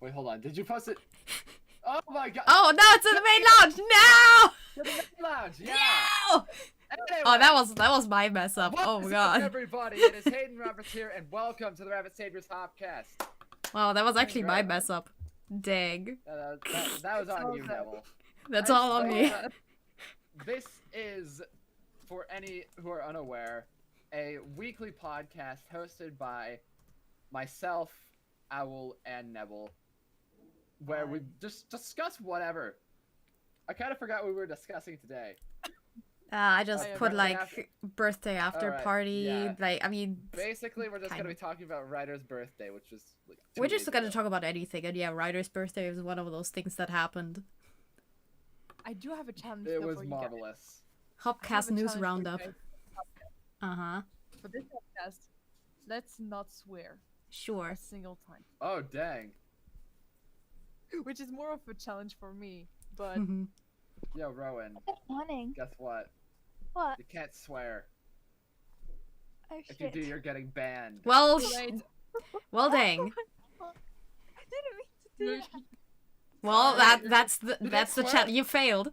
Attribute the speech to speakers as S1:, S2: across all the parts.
S1: Wait, hold on. Did you post it? Oh my god!
S2: Oh no, it's in the main lounge! No!
S1: To the main lounge, yeah!
S2: No!
S1: Anyway,
S2: Oh, that was my mess up. Oh my god.
S1: Everybody, it is Hayden Roberts here, and welcome to the Rabbit Saviors Hopcast.
S2: Wow, that was actually my mess up. Dang.
S1: That was on you, Nebel.
S2: That's all on me.
S1: This is, for any who are unaware, a weekly podcast hosted by myself, Owl, and Nebel, where we just discuss whatever. I kind of forgot what we were discussing today.
S2: I just put like birthday after party.
S1: Yeah.
S2: Like, I mean,
S1: basically, we're just gonna be talking about Ryder's birthday, which was like
S2: we're just gonna talk about anything. And yeah, Ryder's birthday is one of those things that happened.
S3: I do have a challenge.
S1: It was marvelous.
S2: Hopcast news roundup.
S3: For this podcast, let's not swear.
S2: Sure.
S3: A single time.
S1: Oh dang.
S3: Which is more of a challenge for me, but.
S1: Yo, Rowan.
S4: Good morning.
S1: Guess what?
S4: What?
S1: You can't swear.
S4: Oh
S1: If
S4: shit.
S1: you do, you're getting banned.
S2: Well, well, dang.
S4: I didn't mean to do that.
S2: Well, that's the chat. You failed.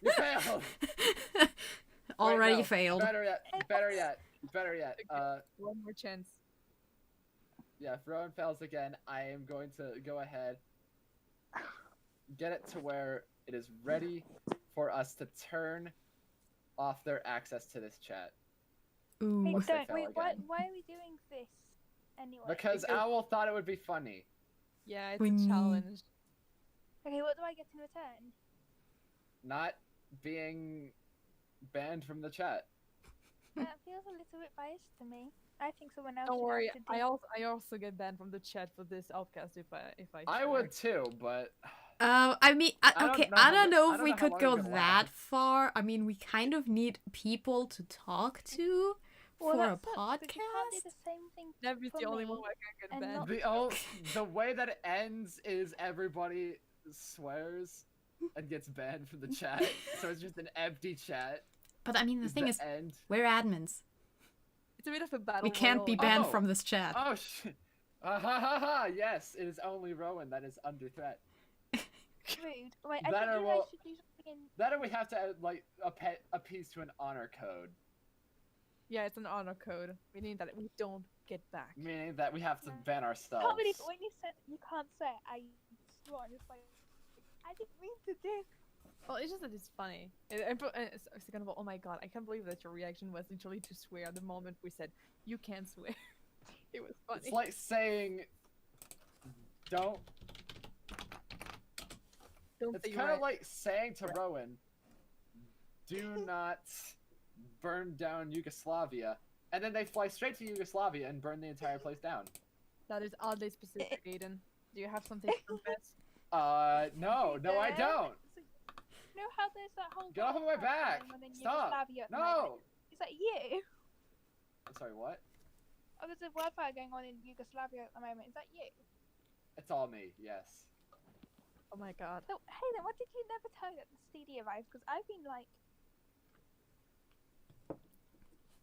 S1: You failed.
S2: Already
S1: Wait, no.
S2: failed.
S1: Better yet.
S3: One more chance.
S1: Yeah, if Rowan fails again, I am going to go ahead, get it to where it is ready for us to turn off their access to this chat.
S2: Ooh.
S4: Wait,
S1: Once they
S4: don't.
S1: fail
S4: Wait,
S1: again.
S4: why are we doing this anyway?
S1: Because Owl thought it would be funny.
S3: Yeah, it's a challenge.
S4: Okay, what do I get in return?
S1: Not being banned from the chat.
S4: That feels a little bit biased to me. I think someone else.
S3: Don't
S4: should
S3: worry,
S4: have to do...
S3: I also get banned from the chat for this outcast if I.
S1: I would too, but
S2: I mean, okay, I don't know if we could
S1: long
S2: go
S1: it's gonna
S2: that
S1: last.
S2: far. I mean, we kind of need people to talk to
S4: Well,
S2: for a
S4: that sucks, but you can't do
S2: podcast.
S4: the same thing
S3: Never's
S4: for
S3: the only
S4: me
S3: one who can
S4: and
S3: get
S4: not-
S3: banned.
S1: the way that it ends is everybody swears and gets banned from the chat, so it's just an empty chat.
S2: But I mean, the thing is,
S1: end.
S2: we're admins.
S3: It's a bit of a battle.
S2: We can't be
S3: royale.
S2: banned
S1: Oh.
S2: from this chat.
S1: Oh shit! Ha ha ha! Yes, it is only Rowan that is under threat.
S4: Rude. Wait, I
S1: That
S4: think
S1: or
S4: you
S1: we'll-
S4: guys should do something in...
S1: That or we have to add, like appease to an honor code,
S3: Yeah, it's an honor code, meaning that we don't get back.
S1: meaning that we have to
S4: No.
S1: ban
S4: I
S1: ourselves.
S4: can't believe when you said you can't swear, I swore. It's like, I didn't mean to do.
S3: Well, it's just that it's funny. It's kind of, oh my god, I can't believe that your reaction was literally to swear the moment we said you can't swear. It was funny.
S1: It's like saying, don't.
S3: Don't
S1: It's
S3: say
S1: kind of
S3: right.
S1: like saying to Rowan, do not burn down Yugoslavia, and then they fly straight to Yugoslavia and burn the entire place down.
S3: That is oddly specific, Aiden. Do you have something to confess?
S1: No, I don't.
S4: You know how there's that whole...
S1: Get off of my
S4: wildfire
S1: back!
S4: going on in
S1: Stop!
S4: Yugoslavia at the moment?
S1: No!
S4: Is that you?
S1: I'm sorry, what?
S4: Oh, there's a wildfire going on in Yugoslavia at the moment. Is that you?
S1: It's all me, yes.
S3: Oh my god.
S4: So, hey then, what did you never tell me that the CD arrived? Because I've been like,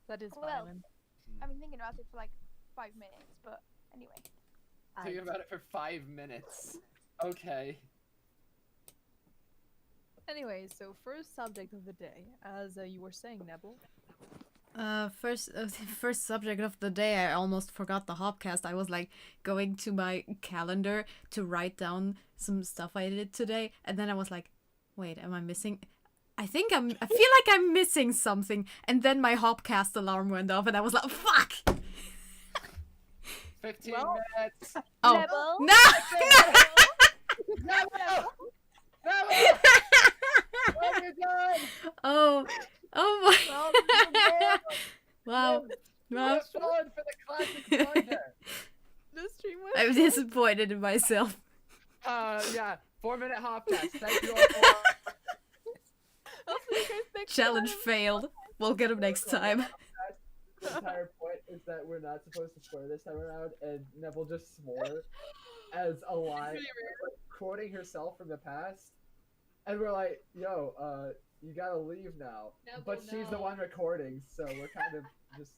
S3: That is
S4: Well,
S3: violent.
S4: I've been thinking about it for like 5 minutes, but anyway.
S1: Thinking about it for 5 minutes. Okay.
S3: Anyway, so first subject of the day, as you were saying, Nebel.
S2: First subject of the day, I almost forgot the Hopcast. I was like going to my calendar to write down some stuff I did today, and then I was like, wait, am I missing? I feel like I'm missing something, and then my Hopcast alarm went off, and I was like, fuck!
S1: 15
S3: Well-
S1: minutes!
S2: Oh,
S4: Nebel?
S2: no!
S1: No! No! What have you done?
S2: Oh my, wow. Wow.
S1: Just falling for the classic blunder.
S3: The stream was.
S2: I'm disappointed in myself.
S1: Yeah, 4-minute Hopcast. Thank you all for
S3: I'll see you guys next
S2: Challenge
S3: time.
S2: failed. We'll get him next time.
S1: The entire point is that we're not supposed to swear this time around, and Nebel just swore as a line,
S3: Really rare.
S1: like, quoting herself from the past. And we're like, yo, you gotta leave now.
S3: Nebel,
S1: But she's the
S3: no.
S1: one recording, so we're kind of just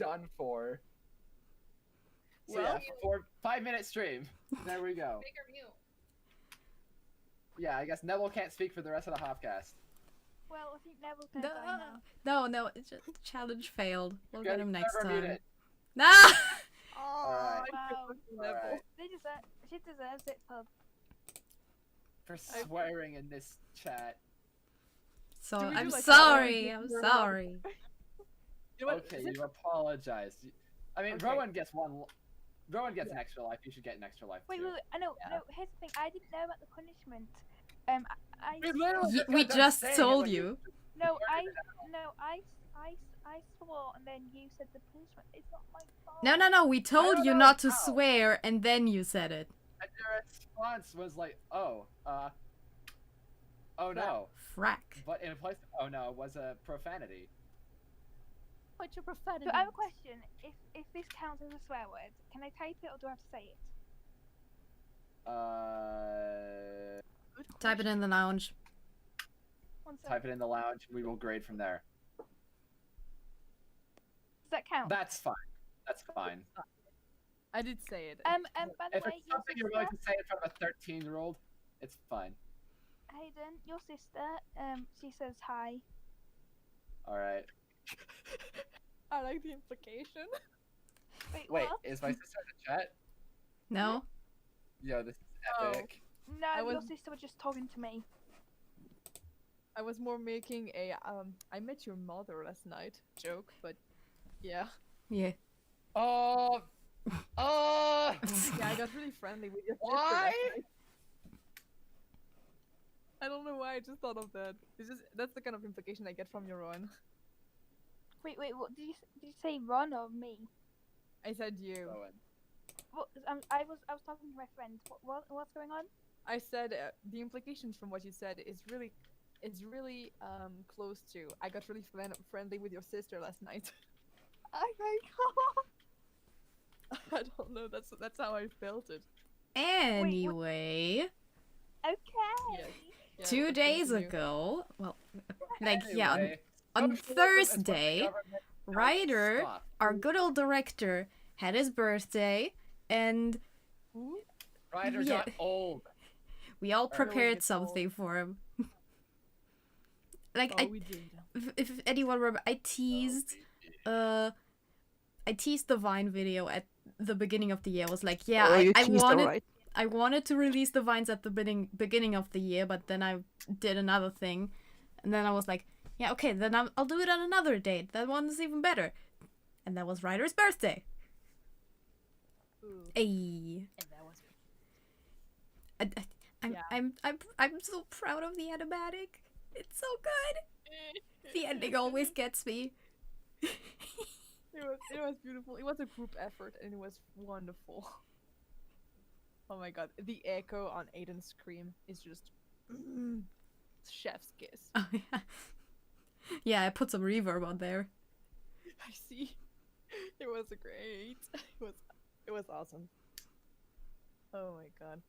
S1: done for. So yeah, 5-minute stream. There we go.
S5: Make her mute.
S1: Yeah, I guess Nebel can't speak for the rest of the Hopcast.
S4: Well, I think Nebel's gonna die now.
S2: No, it's just, the challenge failed. We'll get
S1: Good,
S2: him next
S1: server
S2: time.
S1: muted.
S2: Nah!
S3: Oh,
S1: Alright.
S4: Wow.
S1: Alright.
S4: She deserves it for.
S1: For swearing in this chat.
S2: So
S3: Do we do,
S2: I'm
S3: like,
S2: sorry.
S3: Rowan?
S2: I'm sorry.
S3: You know what?
S1: Okay,
S3: Is it-
S1: you apologize. I mean,
S3: Okay.
S1: Rowan gets one. Rowan gets an extra life. You should get an extra life
S4: Wait,
S1: too.
S4: I know.
S3: Yeah.
S4: No, here's the thing. I didn't know about the punishment. I
S1: We literally
S2: We
S1: got done
S2: just
S1: saying it
S2: told
S1: when
S2: you.
S4: no, I swore, and then you said the punishment. It's not my fault.
S2: No. We told
S1: don't
S2: you
S1: know
S2: not to
S1: how.
S2: swear, and then you said it.
S1: And your response was like, oh no.
S2: Frack.
S1: But in place of oh no, it was a profanity.
S3: What's your profanity?
S4: So I have a question. If this counts as a swear word, can I type it or do I have to say it?
S3: Good
S2: Type it in the lounge.
S4: One sec.
S1: Type it in the lounge. We will grade from there.
S4: Does that count?
S1: That's fine. That's fine.
S3: I did say it.
S4: By the
S1: If
S4: way,
S1: it's something you're willing to say in front of a 13-year-old, it's fine.
S4: Hayden, your sister, she says hi.
S1: All right.
S3: I like the implication.
S4: Wait,
S1: Wait,
S4: what?
S1: is my sister in the chat?
S2: No?
S1: Yo, this is
S3: Oh.
S1: epic.
S4: No,
S3: I
S4: your
S3: was-
S4: sister was just talking to me.
S3: I was more making a I met your mother last night joke, but yeah.
S2: Yeah.
S1: Oh. Oh.
S3: Yeah, I got really friendly with your sister
S1: Why?
S3: last night. I don't know why, I just thought of that. That's the kind of implication I get from your own.
S4: Wait, what did you say? Ron or me?
S3: I said you.
S1: Rowan.
S4: What? I was talking to my friend. What's going on?
S3: I said the implications from what you said is really close to. I got really friendly with your sister last night.
S4: Oh my god.
S3: I don't know. That's how I felt it.
S2: Anyway,
S4: Okay.
S3: Yes. Yeah,
S2: 2
S3: let's
S2: days
S3: continue.
S2: ago, well, like, yeah,
S1: Anyway,
S2: on
S1: social workers and what the
S2: Thursday,
S1: government does
S2: Ryder,
S1: stop.
S2: our good old director, had his birthday, and
S1: Ryder
S2: yeah.
S1: got old.
S2: we all
S1: Ryder
S2: prepared
S3: gets old.
S2: something for him. Like,
S3: Oh, we did.
S2: if anyone remember, I teased the Vine video at the beginning of the year. I was like, yeah, I wanted to release the Vines at the beginning of the year, but then I did another thing, and then I was like, yeah, okay, then I'll do it on another date. That one's even better, and that was Ryder's birthday.
S3: Ooh,
S2: Ayy.
S3: and that was
S2: I'm so proud of the animatic. It's so good. The ending always gets me.
S3: It was beautiful. It was a group effort, and it was wonderful. Oh my god, the echo on Aiden's scream is just chef's kiss.
S2: Oh, yeah. Yeah, I put some reverb on there.
S3: I see. It was great. It was awesome. Oh my god.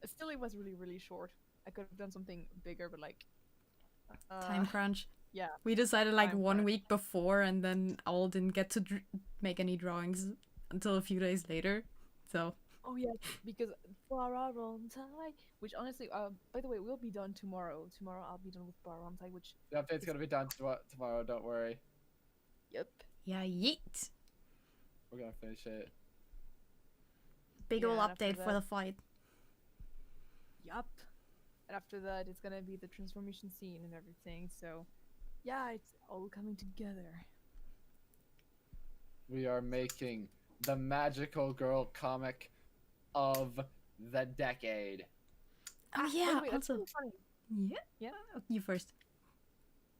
S3: Still, it was really short. I could have done something bigger, but like
S2: Time crunch.
S3: yeah.
S2: We decided like
S3: Time
S2: 1
S3: crunch.
S2: week before, and then Owl didn't get to make any drawings until a few days later. So
S3: Oh yeah, because for our own time, which honestly, by the way, we'll be done tomorrow. Tomorrow I'll be done with Bar on time, which
S1: The update's gonna be done tomorrow. Don't worry.
S3: yep.
S2: yeah, yeet.
S1: We're gonna finish it.
S2: Big
S3: Yeah,
S2: ol'
S3: and after
S2: update for
S3: that-
S2: the fight.
S3: Yup. And after that, it's gonna be the transformation scene and everything. So, yeah, it's all coming together.
S1: We are making the magical girl comic of the decade.
S2: Oh
S3: By
S2: yeah,
S3: the way, that's
S2: also
S3: really funny.
S2: yeah.
S3: Yeah.
S2: You first.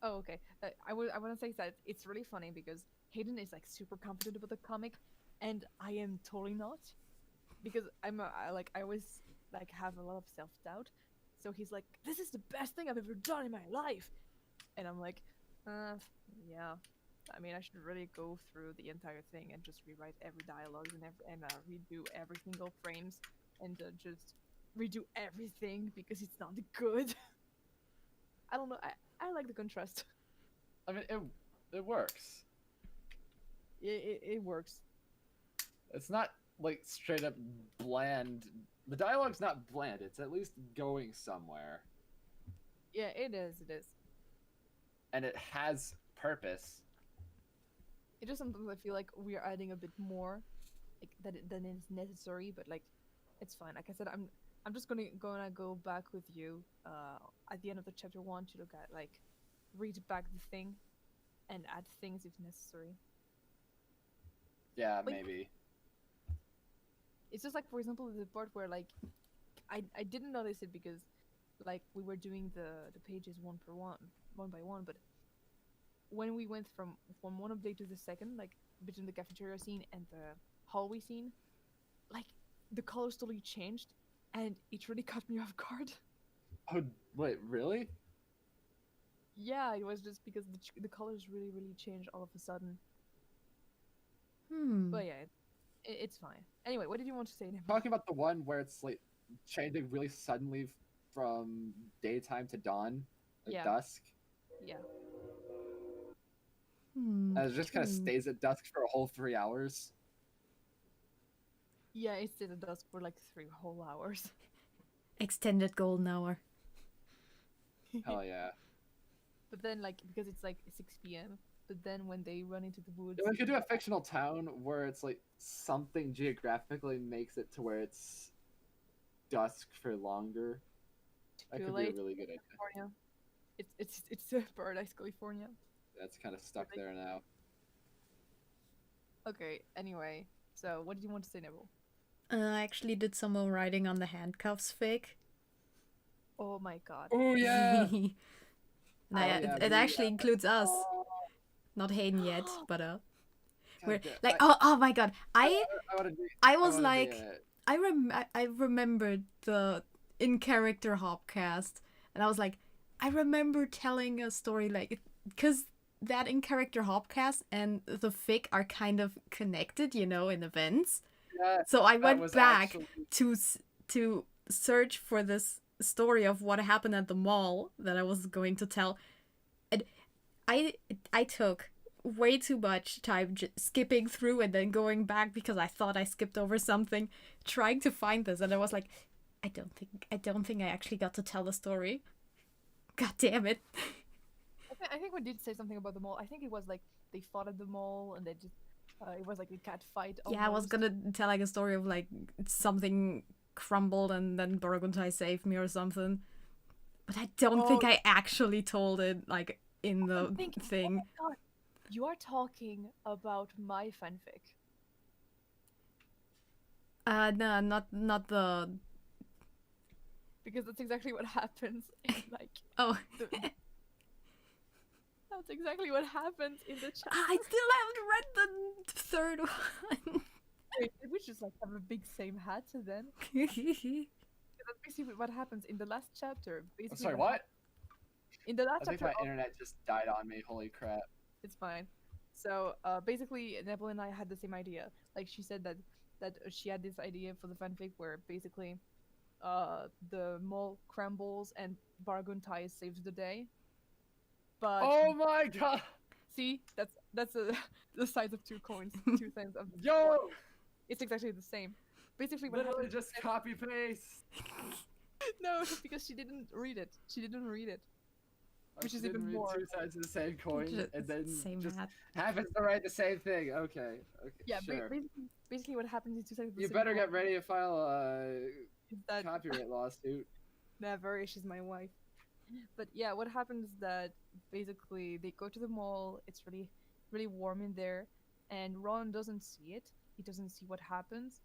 S3: Oh, okay. I want to say that it's really funny because Hayden is like super confident about the comic, and I am totally not, because I always like have a lot of self doubt. So he's like, "This is the best thing I've ever done in my life," and I'm like, yeah. I mean, I should really go through the entire thing and just rewrite every dialogue and redo every single frames and just redo everything because it's not good. I don't know. I like the contrast.
S1: I mean, it works.
S3: It works.
S1: It's not like straight up bland. The dialogue's not bland. It's at least going somewhere,
S3: Yeah, it is. It is.
S1: and it has purpose.
S3: It just sometimes I feel like we are adding a bit more, like than is necessary. But like, it's fine. Like I said, I'm just gonna go back with you at the end of the chapter 1 to look at like read back the thing and add things if necessary.
S1: Yeah,
S3: Like-
S1: maybe.
S3: It's just like, for example, the part where like I didn't notice it because like we were doing the pages one by one, but when we went from one update to the second, like between the cafeteria scene and the hallway scene, like the colors totally changed, and it really caught me off guard.
S1: Oh wait, really?
S3: Yeah, it was just because the colors really changed all of a sudden.
S2: Hmm.
S3: But yeah, it's fine. Anyway, what did you want to say, Nebel?
S1: Talking about the one where it's like changing really suddenly from daytime to dawn, like
S3: Yeah.
S1: dusk,
S3: Yeah.
S2: Hmm.
S1: and it just kind of
S2: true.
S1: stays at dusk for a whole 3 hours.
S3: Yeah, it stayed at dusk for like 3 whole hours.
S2: Extended golden hour.
S1: Hell yeah!
S3: But then, like, because it's like 6 p.m., but then when they run into the woods.
S1: Yeah, we could do a fictional town where it's like something geographically makes it to where it's dusk for longer. That
S3: Too
S1: could be a
S3: late.
S1: really good idea.
S3: California. It's Paradise, California.
S1: That's kind of stuck there now.
S3: Okay, anyway. So, what did you want to say, Nebel?
S2: I actually did some more writing on the handcuffs fic.
S3: Oh my god.
S1: Oh yeah!
S2: And
S1: Oh, yeah,
S2: it
S1: we-
S2: actually includes us. Not Hayden yet, but we're
S1: God,
S2: like, oh my god. I
S1: wanna do-
S2: I was
S1: wanna be
S2: like,
S1: a-
S2: I remembered the in character Hopcast, and I was like, I remember telling a story like, because that in character Hopcast and the fic are kind of connected, you know, in events.
S1: yeah,
S2: So I
S1: that
S2: went
S1: was
S2: back
S1: actually-
S2: to search for this story of what happened at the mall that I was going to tell, and I took way too much time skipping through and then going back because I thought I skipped over something, trying to find this, and I was like, I don't think I actually got to tell the story. God damn it.
S3: I think we did say something about the mall. I think it was like they fought at the mall and they just. It was like a cat fight.
S2: Yeah, I was
S3: almost.
S2: gonna tell like a story of like something crumbled and then Boroguntai saved me or something. But I don't think
S3: Oh.
S2: I actually told it like in the
S3: thinking,
S2: thing.
S3: Oh my god, you are talking about my fanfic.
S2: No, not the.
S3: Because that's exactly what happens in like
S2: Oh,
S3: the, that's exactly what happens in the chat.
S2: I still haven't read the third one.
S3: We just like have a big same hat then. That's basically what happens in the last chapter.
S1: I'm
S3: Basically
S1: sorry, what?
S3: In the last
S1: I think
S3: chapter,
S1: my internet just died on me. Holy crap!
S3: it's fine. So basically, Nebel and I had the same idea. Like she said that she had this idea for the fanfic where basically, the mall crumbles and Baraguntai saves the day. But
S1: Oh my god!
S3: see, that's the size of two coins, two sides of the
S1: Yo!
S3: It's exactly the same. Basically, what
S1: Literally
S3: happened?
S1: just copy paste.
S3: No, because she didn't read it. She didn't read it. Which is
S1: Didn't
S3: even
S1: read
S3: more.
S1: two sides of the same coin, and then
S2: same
S1: just
S2: hat.
S1: happens to write the same thing. Okay,
S3: Yeah,
S1: sure.
S3: basically what happens in two sides of the
S1: You
S3: same
S1: better
S3: coin
S1: get ready to file a
S3: is that
S1: copyright lawsuit.
S3: never. She's my wife. But yeah, what happens is that basically they go to the mall. It's really warm in there, and Ron doesn't see it. He doesn't see what happens,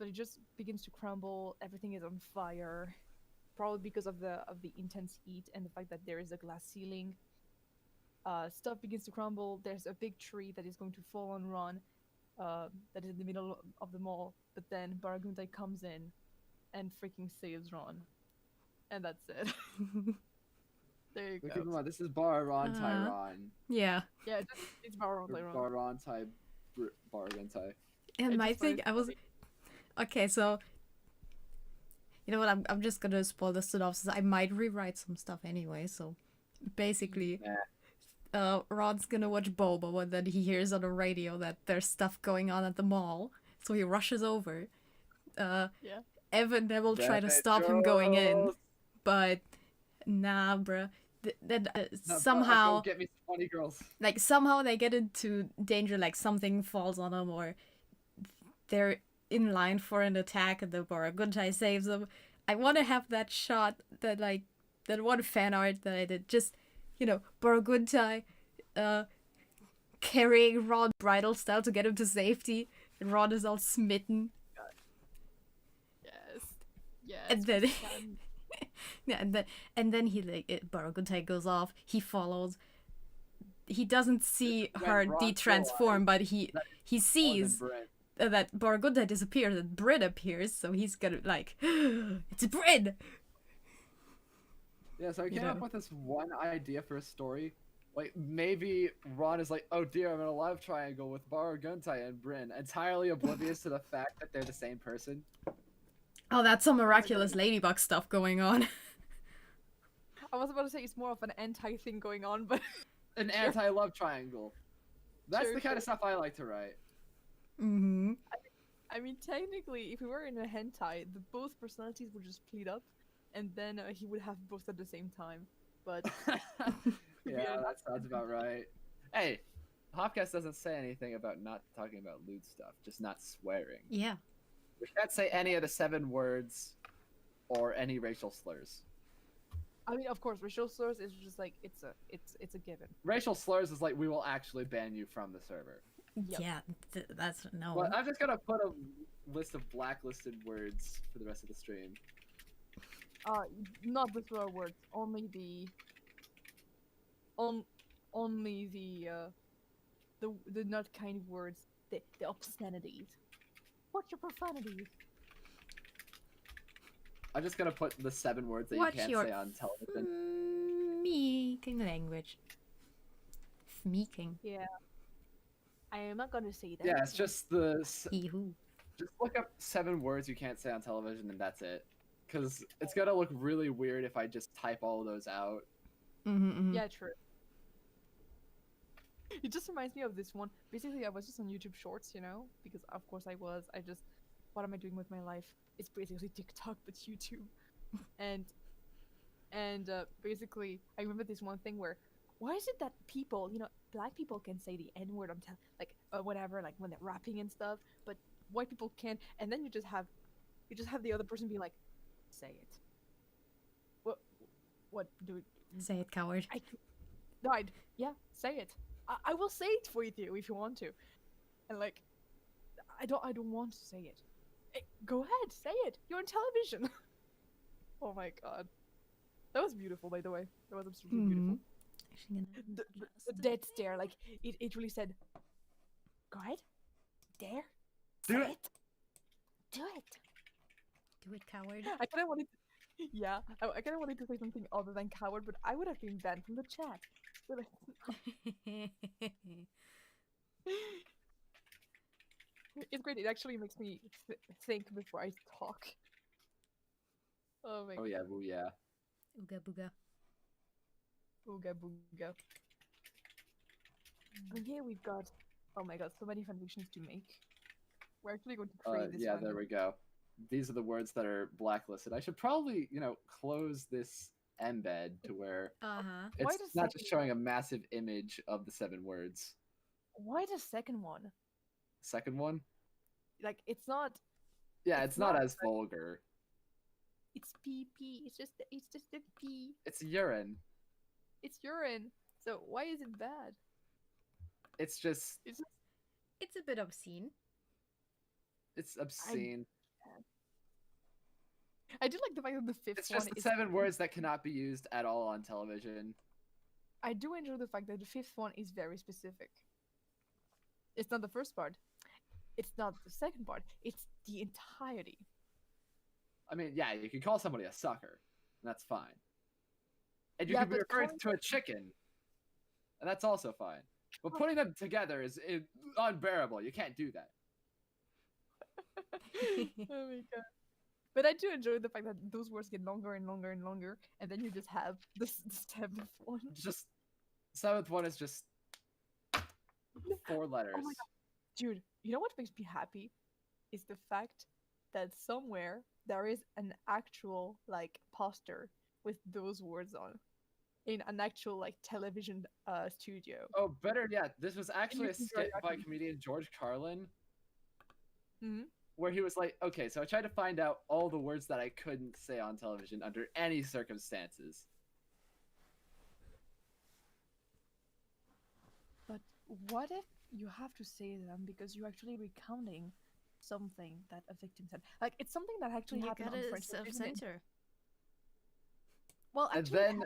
S3: but it just begins to crumble. Everything is on fire, probably because of the intense heat and the fact that there is a glass ceiling. Stuff begins to crumble. There's a big tree that is going to fall on Ron, that is in the middle of the mall. But then Baraguntai comes in and freaking saves Ron. And that's it. There you
S1: But
S3: go.
S1: keep in mind, this is Baron Tyron.
S2: Yeah.
S3: Yeah, it's Baraguntai Ron.
S1: Baron Ty Bargain Ty.
S2: And
S3: It's
S2: my
S3: just
S2: thing,
S3: very
S2: I was
S3: funny.
S2: okay. So, you know what? I'm just gonna spoil the synopsis. I might rewrite some stuff anyway. So, basically, Rod's gonna watch Bobo, and then he hears on the radio that there's stuff going on at the mall. So he rushes over.
S3: Yeah.
S2: Ev and Nebel try to
S1: Damn it,
S2: stop him going in,
S1: girls.
S2: but nah, bruh. Then
S1: No, bro,
S2: somehow,
S1: go get me 20 girls.
S2: like somehow they get into danger, like something falls on them, or they're in line for an attack, and the Baraguntai saves them. I want to have that shot, that like that one fan art that I did. Just Baraguntai, carrying Ron bridal style to get him to safety, and Ron is all smitten.
S3: Yes. Yes.
S2: And then-
S3: we can.
S2: Yeah, and then he Baraguntai goes off. He follows. He doesn't see
S1: When
S2: her
S1: Ron
S2: de-transform, but he
S1: that
S2: sees that Baraguntai disappears and Bryn appears. So he's gonna like, it's Bryn.
S1: Yeah, so I
S2: You
S1: came up
S2: know.
S1: with this one idea for a story. Like, maybe Ron is like, oh dear, I'm in a love triangle with Baraguntai and Bryn, entirely oblivious to the fact that they're the same person.
S2: Oh, that's some miraculous ladybug stuff going on.
S3: I was about to say it's more of an anti thing going on, but
S1: An
S3: Sure.
S1: anti-love triangle. That's
S3: Sure,
S1: the kind of
S3: sure.
S1: stuff I like to write.
S2: Mm-hmm.
S3: I mean, technically, if we were in a hentai, both personalities would just split up, and then he would have both at the same time. But
S1: Yeah, that sounds about right. Hey, Hopcast doesn't say anything about not talking about lewd stuff, just not swearing.
S2: Yeah.
S1: We can't say any of the 7 words or any racial slurs.
S3: I mean, of course, racial slurs is just like it's a given.
S1: Racial slurs is like, we will actually ban you from the server.
S3: Yep.
S2: Yeah. That's no.
S1: Well, I'm just gonna put a list of blacklisted words for the rest of the stream.
S3: Not the swear words, only the the not kind words, the obscenities. What's your profanities?
S1: I'm just gonna put the 7 words that
S2: What's
S1: you can't
S2: your
S1: say on television.
S2: Meeking language. Meeking.
S3: Yeah. I am not gonna say that.
S1: Yeah, it's just
S2: Hee-hoo.
S1: just look up 7 words you can't say on television, and that's it. Because it's gonna look really weird if I just type all of those out.
S2: Mm-hmm.
S3: Yeah, true. It just reminds me of this one. Basically, I was just on YouTube Shorts, because of course I was. What am I doing with my life? It's basically TikTok, but YouTube. and basically, I remember this one thing where, why is it that people, black people can say the N word on whatever, like when they're rapping and stuff, but white people can't. And then you just have the other person be like, say it. What do?
S2: Say it, coward.
S3: Yeah, say it. I will say it for you if you want to. And like, I don't want to say it. Go ahead, say it. You're on television. Oh my god, that was beautiful. By the way, that was absolutely beautiful.
S2: Actually,
S3: The dead stare, like it really said, go ahead, dare,
S1: Do
S3: say
S1: it.
S3: do it.
S2: do it, coward.
S3: I kind of wanted, yeah, I kind of wanted to say something other than coward, but I would have been banned from the chat. But it's great. It actually makes me think before I talk. Oh my
S1: Oh yeah, boo yeah.
S2: Ooga booga.
S3: Ooga booga. Oh yeah, we've got. Oh my god, so many fanfictions to make. We're actually going to create this
S1: Yeah,
S3: one.
S1: there we go. These are the words that are blacklisted. I should probably, close this embed to where
S2: Uh-huh.
S3: Why
S1: it's
S3: does
S1: not
S3: second
S1: just showing a massive image of the 7 words.
S3: Why the second one?
S1: Second one?
S3: Like, it's not.
S1: Yeah,
S3: It's
S1: it's not
S3: not
S1: as vulgar.
S3: It's pee pee. It's just a pee.
S1: It's urine.
S3: It's urine. So why is it bad?
S1: It's just,
S3: It's just,
S2: It's a bit obscene.
S1: it's obscene.
S3: I do like the fact that the fifth
S1: It's
S3: one
S1: just the
S3: is.
S1: 7 words that cannot be used at all on television.
S3: I do enjoy the fact that the fifth one is very specific. It's not the first part. It's not the second part. It's the entirety.
S1: I mean, yeah, you can call somebody a sucker, and that's fine. And you
S3: Yeah,
S1: can be
S3: but
S1: referring
S3: calling
S1: to a chicken, and that's also fine. But putting them together is unbearable. You can't do that.
S3: Oh my god. But I do enjoy the fact that those words get longer and longer and longer, and then you just have the seventh one.
S1: Just 7th one is just 4 letters.
S3: Dude, you know what makes me happy? is the fact that somewhere there is an actual like poster with those words on in an actual like television studio.
S1: Oh, better yet, this was actually
S3: you
S1: a
S3: can very
S1: skit by
S3: actually-
S1: comedian George Carlin,
S3: Mhm.
S1: where he was like, okay, so I tried to find out all the words that I couldn't say on television under any circumstances.
S3: But what if you have to say them because you're actually recounting something that a victim said? Like it's something that actually
S2: You
S3: happened on
S2: gotta
S3: French television.
S2: self-censor.
S3: Well,
S1: And
S3: actually,
S1: then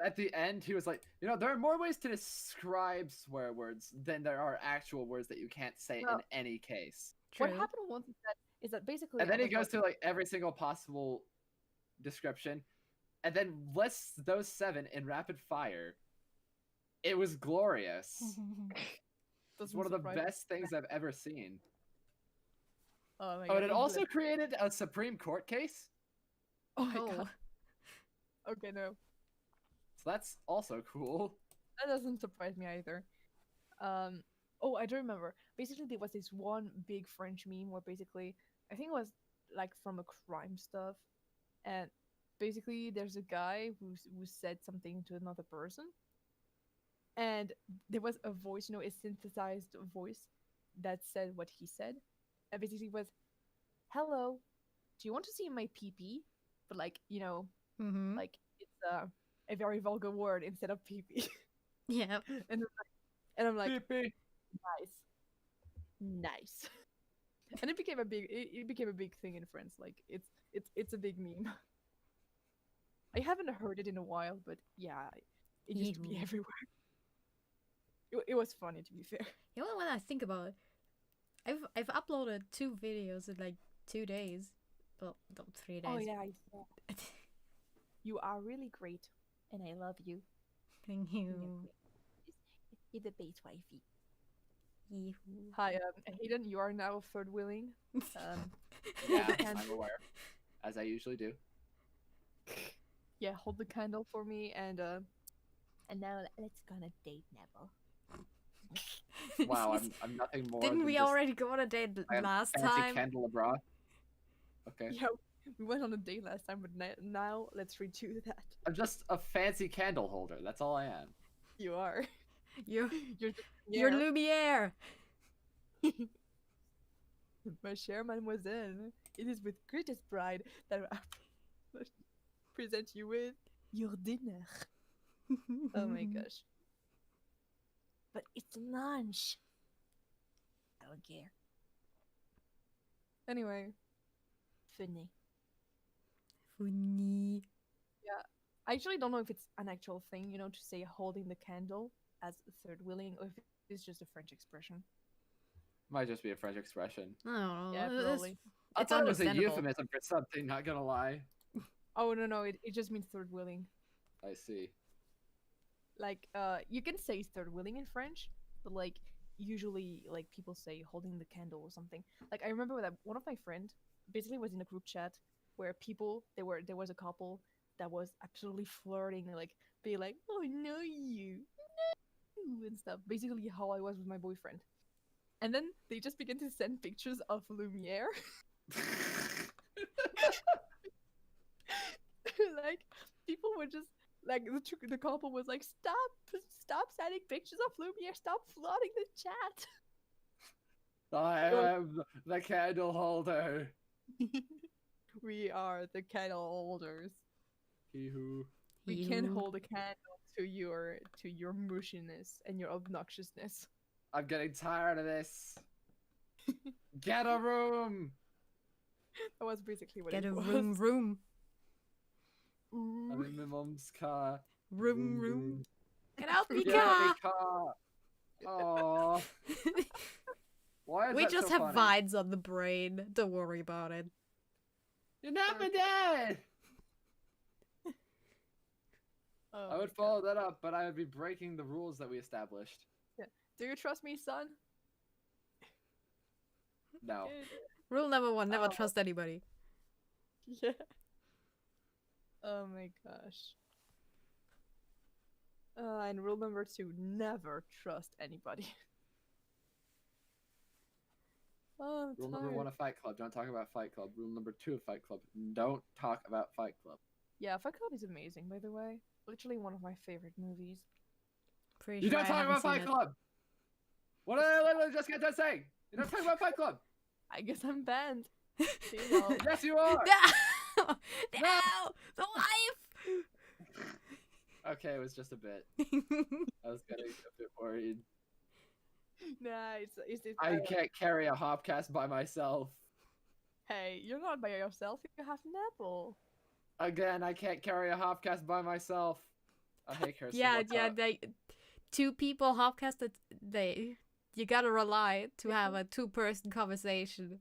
S1: at the end, he was like, there are more ways to describe swear words than there are actual words that you can't say
S3: Well,
S1: in any case.
S3: what
S2: True.
S3: happened once is that basically
S1: And then
S3: I
S1: he
S3: was
S1: goes through like every single possible description, and then lists those 7 in rapid fire. It was glorious. It's
S3: doesn't
S1: one of the
S3: surprise me.
S1: best things I've ever seen.
S3: Oh my
S1: Oh,
S3: god!
S1: and it also created a Supreme Court case,
S3: Oh my
S2: Oh.
S3: god. Okay, no,
S1: so that's also cool.
S3: that doesn't surprise me either. Oh, I do remember. Basically, there was this one big French meme where basically, I think it was like from a crime stuff, and basically there's a guy who said something to another person, and there was a voice, a synthesized voice that said what he said, and basically was, "Hello, do you want to see my pee-pee?" But like,
S2: Mm-hmm.
S3: like it's a very vulgar word instead of pee-pee.
S2: Yeah.
S3: And I'm like,
S1: Pee-pee.
S3: nice. And it became a big thing in France. Like it's a big meme. I haven't heard it in a while, but yeah, it used to be
S2: Yeehoo.
S3: everywhere. It was funny, to be fair.
S2: You know, when I think about it, I've uploaded 2 videos in like 2 days. Well, no, 3 days.
S3: Oh yeah, I saw. You are really great, and I love you.
S2: Thank you.
S3: You're the base wifey.
S2: Yeehoo.
S3: Hi, Hayden. You are now third wheeling.
S1: Yeah,
S3: the candle.
S1: I'm aware, as I usually do.
S3: Yeah, hold the candle for me, and now let's go on a date, Nebel.
S1: Wow, I'm nothing more.
S2: Didn't
S1: than
S2: we
S1: just
S2: already go on a date
S1: I am
S2: last
S1: fancy
S2: time?
S1: candelabra. Okay.
S3: Yeah, we went on a date last time, but now let's redo that.
S1: I'm just a fancy candle holder. That's all I am.
S3: You are.
S2: You're
S3: You're
S2: Lumiere.
S3: my chère mademoiselle. It is with greatest pride that I present you with your dinner. Oh my gosh. But it's lunch. I don't care. Anyway. Funny.
S2: Funny.
S3: I actually don't know if it's an actual thing, to say holding the candle as third wheeling, or if it's just a French expression.
S1: Might just be a French expression.
S2: I don't know.
S3: Yeah,
S2: It's-
S3: probably.
S1: I
S2: It's
S1: thought it was a
S2: understandable.
S1: euphemism for something. Not gonna lie.
S3: Oh no, it just means third wheeling.
S1: I see.
S3: Like you can say third wheeling in French, but like usually like people say holding the candle or something. Like I remember that one of my friends basically was in a group chat where there was a couple that was absolutely flirting, like being like, "Oh no, you no," and stuff. Basically how I was with my boyfriend. And then they just began to send pictures of Lumiere. Like people were just like the couple was like, stop sending pictures of Lumiere, stop flooding the chat.
S1: I am the candle holder.
S3: We are the candle holders.
S1: He who.
S3: We can
S2: You-
S3: hold a candle to your mushiness and your obnoxiousness.
S1: I'm getting tired of this. Get a room.
S3: That was basically what
S2: Get
S3: it
S2: a
S3: was.
S2: room.
S3: Ooh.
S1: I'm in my mom's car.
S2: Room. Get out,
S1: Get
S2: Mika!
S1: out of the car. Aww. Why is
S2: We
S1: that
S2: just
S1: so
S2: have
S1: funny?
S2: vines on the brain. Don't worry about it.
S1: You're not my dad.
S3: Oh
S1: I
S3: my
S1: would
S3: God.
S1: follow that up, but I would be breaking the rules that we established.
S3: Do you trust me, son?
S1: No.
S2: Rule number 1, never
S3: Oh.
S2: trust anybody.
S3: Yeah. Oh my gosh. And rule number 2, never trust anybody. Oh, I'm
S1: Rule number
S3: tired.
S1: 1 of Fight Club: don't talk about Fight Club. Rule number 2 of Fight Club: don't talk about Fight Club.
S3: Yeah, Fight Club is amazing, by the way. Literally one of my favorite movies.
S2: Pretty
S1: You
S2: sure
S1: don't
S2: I
S1: talk
S2: haven't
S1: about
S2: seen
S1: Fight
S2: it.
S1: Club. What did I literally just get done saying? You don't talk about Fight Club.
S3: I guess I'm banned. See y'all.
S1: Yes, you are.
S2: No! No! The wife!
S1: Okay, it was just a bit. I was getting a bit worried.
S3: Nah, it's
S1: I can't carry a Hopcast by myself.
S3: Hey, you're not by yourself. You have Nebel.
S1: Again, I can't carry a Hopcast by myself. Oh, hey, Kirsten.
S2: Yeah,
S1: what's
S2: yeah,
S1: up?
S2: they 2 people Hopcast you gotta rely to have a 2-person conversation.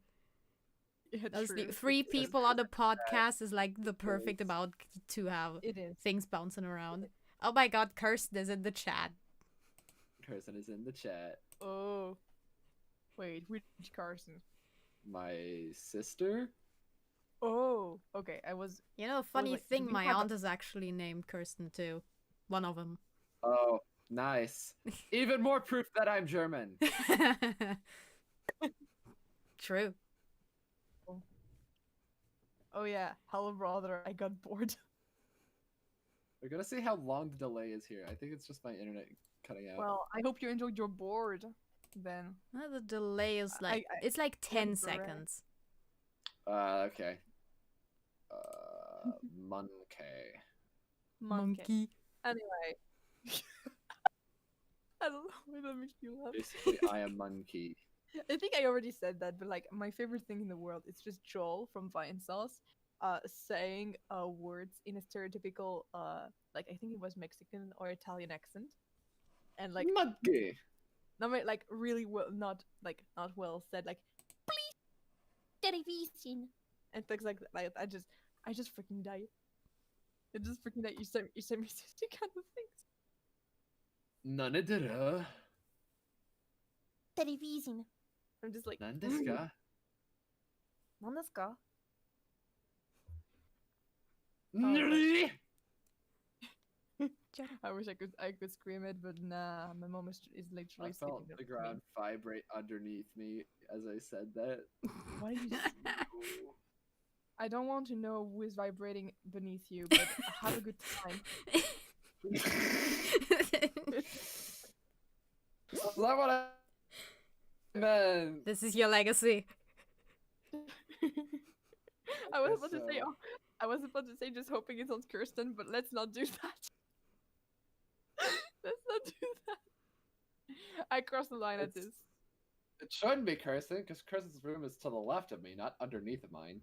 S3: Yeah,
S2: Those
S3: true.
S2: 3 people on the podcast is like the perfect amount to have
S3: It is.
S2: things bouncing around. Oh my god, Kirsten is in the chat.
S1: Kirsten is in the chat.
S3: Oh. Wait, which Carson?
S1: My sister?
S3: Oh, okay. I was.
S2: You know, funny
S3: like,
S2: thing,
S3: we
S2: my
S3: have a-
S2: aunt is actually named Kirsten too. One of them.
S1: Oh, nice. Even more proof that I'm German.
S2: True.
S3: Oh yeah, hello brother. I got bored.
S1: We're gonna see how long the delay is here. I think it's just my internet cutting out.
S3: Well, I hope you enjoyed your board. Then.
S2: The delay is like it's like 10
S3: wouldn't correct.
S2: seconds.
S1: Okay. Monkey.
S3: Monkey. Anyway. I don't know why that makes you laugh.
S1: Basically, I am monkey.
S3: I think I already said that, but like my favorite thing in the world is just Joel from Vine Sauce, saying words in a stereotypical like I think it was Mexican or Italian accent, and like
S1: Monkey.
S3: not like really well, not well said, like please television and things like that. Like I just freaking die. I just freaking die. You send me such kind of things.
S1: None of it.
S3: Television. I'm just like.
S1: None desu ka?
S3: Nandeska?
S1: Nani?
S3: I wish I could scream it, but nah, my mom is
S1: I
S3: literally
S1: felt
S3: sleeping.
S1: the ground vibrate underneath me as I said that.
S3: What are you?
S1: Ooh.
S3: I don't want to know who is vibrating beneath you, but have a good time.
S1: Is that what I meant?
S2: This is your legacy.
S3: I was
S1: guess
S3: about to say,
S1: so.
S3: I was about to say, just hoping it's on Kirsten, but let's not do that. Let's not do that. I crossed the line at
S1: It's-
S3: this.
S1: It shouldn't be Kirsten, because Kirsten's room is to the left of me, not underneath of mine.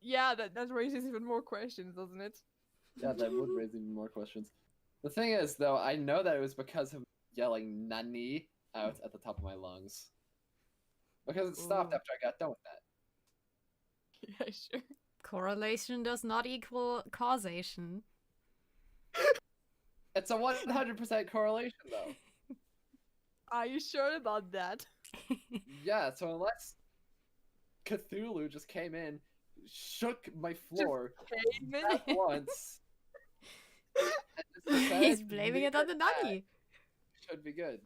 S3: Yeah, that raises even more questions, doesn't it?
S1: Yeah, that would raise even more questions. The thing is, though, I know that it was because of yelling "nani" out at the top of my lungs. Because it stopped
S3: Ooh.
S1: after I got done with that.
S3: Yeah, sure.
S2: Correlation does not equal causation.
S1: It's a 100% correlation, though.
S3: Are you sure about that?
S1: Yeah, so unless Cthulhu just came in, shook my floor
S3: Came in.
S1: at once, and just said,
S2: He's blaming it on the
S1: "Leave it
S2: nanny.
S1: at," should be good.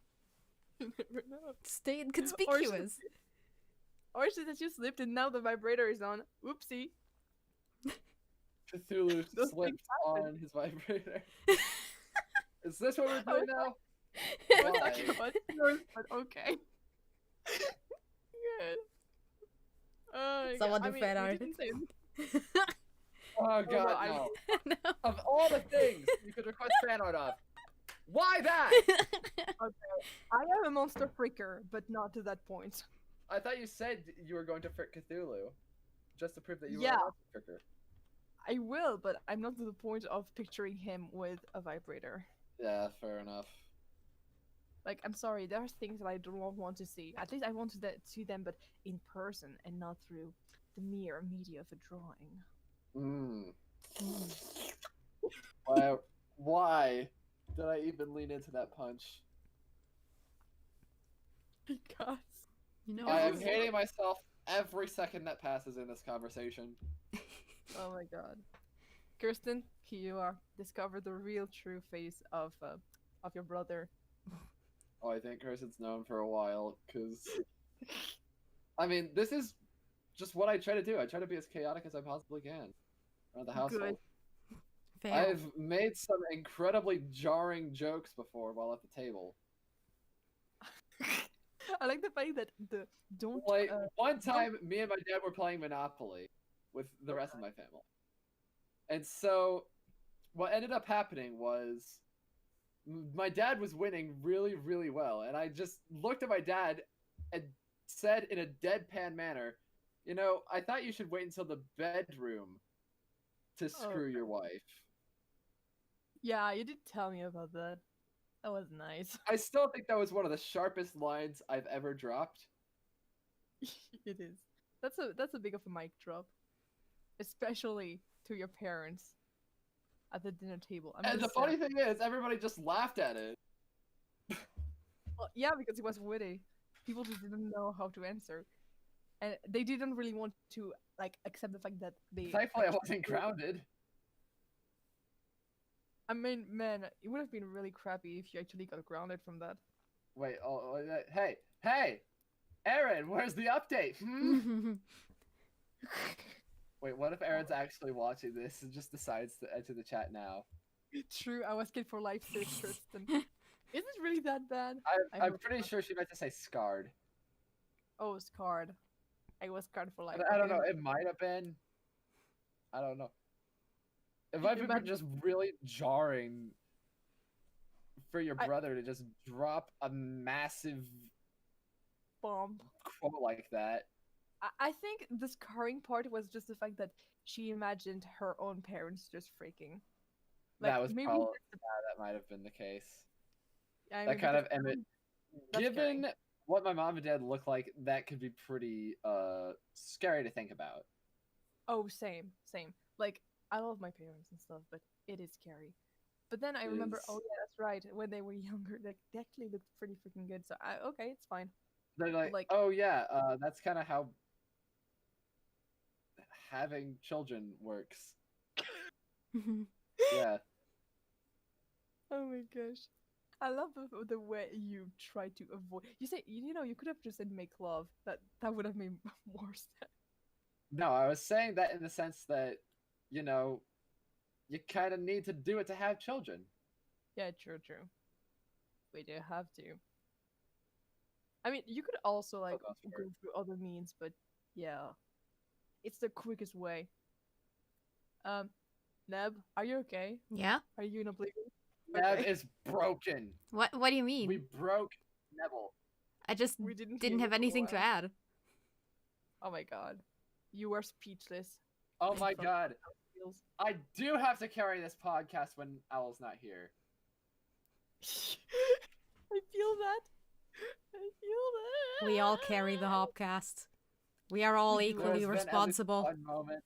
S3: You never know.
S2: Stay inconspicuous.
S3: Or is it that you slipped and now the vibrator is on? Oopsie.
S1: Cthulhu
S3: Those
S1: slipped
S3: things happen.
S1: on his vibrator. Is this what we're
S3: I was
S1: doing now?
S3: I was
S1: Why?
S3: talking about yours, but okay. Good.
S2: Someone do fan
S3: we
S2: art.
S3: didn't say
S1: Oh
S3: no,
S1: god,
S3: I-
S1: no.
S2: No.
S1: Of all the things you could request fan art of, why that?
S3: I am a monster freaker, but not to that point.
S1: I thought you said you were going to frick Cthulhu, just to prove that you
S3: Yeah.
S1: were a monster fricker.
S3: I will, but I'm not to the point of picturing him with a vibrator.
S1: Yeah, fair enough.
S3: Like, I'm sorry, there are things that I do not want to see. At least I want to see them, but in person and not through the mere media of a drawing.
S1: Why did I even lean into that punch?
S3: Because
S2: You know,
S1: I am
S3: was-
S1: hating myself every second that passes in this conversation.
S3: oh my god, Kirsten, here you are. Discover the real true face of your brother.
S1: Oh, I think Kirsten's known for a while, because I mean, this is just what I try to do. I try to be as chaotic as I possibly can around the household.
S2: Fair.
S1: I've made some incredibly jarring jokes before while at the table.
S3: I like the fact that the don't
S1: Like, one time, me and my dad were playing Monopoly with the rest of my family. And so, what ended up happening was, my dad was winning really, really well. And I just looked at my dad and said in a deadpan manner, you know, I thought you should wait until the bedroom to screw your wife.
S3: Yeah, you did tell me about that. That was nice.
S1: I still think that was one of the sharpest lines I've ever dropped.
S3: It is. That's a big of a mic drop, especially to your parents at the dinner table.
S1: And the funny thing is, everybody just laughed at it.
S3: Well, yeah, because it was witty. People just didn't know how to answer, and they didn't really want to like accept the fact that they.
S1: Thankfully, I wasn't grounded.
S3: I mean, man, it would have been really crappy if you actually got grounded from that.
S1: Wait, hey, Aaron, where's the update? Wait, what if Aaron's actually watching this and just decides to enter the chat now?
S3: True, I was kid for life, says Tristan. Is it really that bad?
S1: I'm pretty sure she meant to say scarred.
S3: Oh, scarred. I was scarred for life.
S1: I don't know. It might have been. I don't know. It might have been just really jarring for your brother to just drop a massive
S3: bomb
S1: quote like that.
S3: I think the scarring part was just the fact that she imagined her own parents just freaking.
S1: Like, that was maybe probably, that might have been the case.
S3: Yeah, I
S1: that kind of given scary. What my mom and dad look like, that could be pretty scary to think about.
S3: Oh, same. Like, I love my parents and stuff, but it is scary. But then I remember, oh yeah, that's right. When they were younger, they actually looked pretty freaking good. So okay, it's fine.
S1: They're like, oh yeah, that's kind of how having children works. Yeah.
S3: Oh my gosh. I love the way you try to avoid. You say, you know, you could have just said make love. That would have made more sense.
S1: No, I was saying that in the sense that, you know, you kind of need to do it to have children.
S3: Yeah, true. We do have to. I mean, you could also like go through other means, but yeah, it's the quickest way. Neb, are you okay?
S2: Yeah.
S3: Are you in oblivion?
S1: Neb is broken.
S2: What do you mean?
S1: We broke Nebel.
S2: I just didn't have anything to add.
S3: Oh my god. You were speechless.
S1: Oh my god. I do have to carry this podcast when Owl's not here.
S3: I feel that.
S2: We all carry the Hopcast. We are all equally responsible.
S1: There's been one moment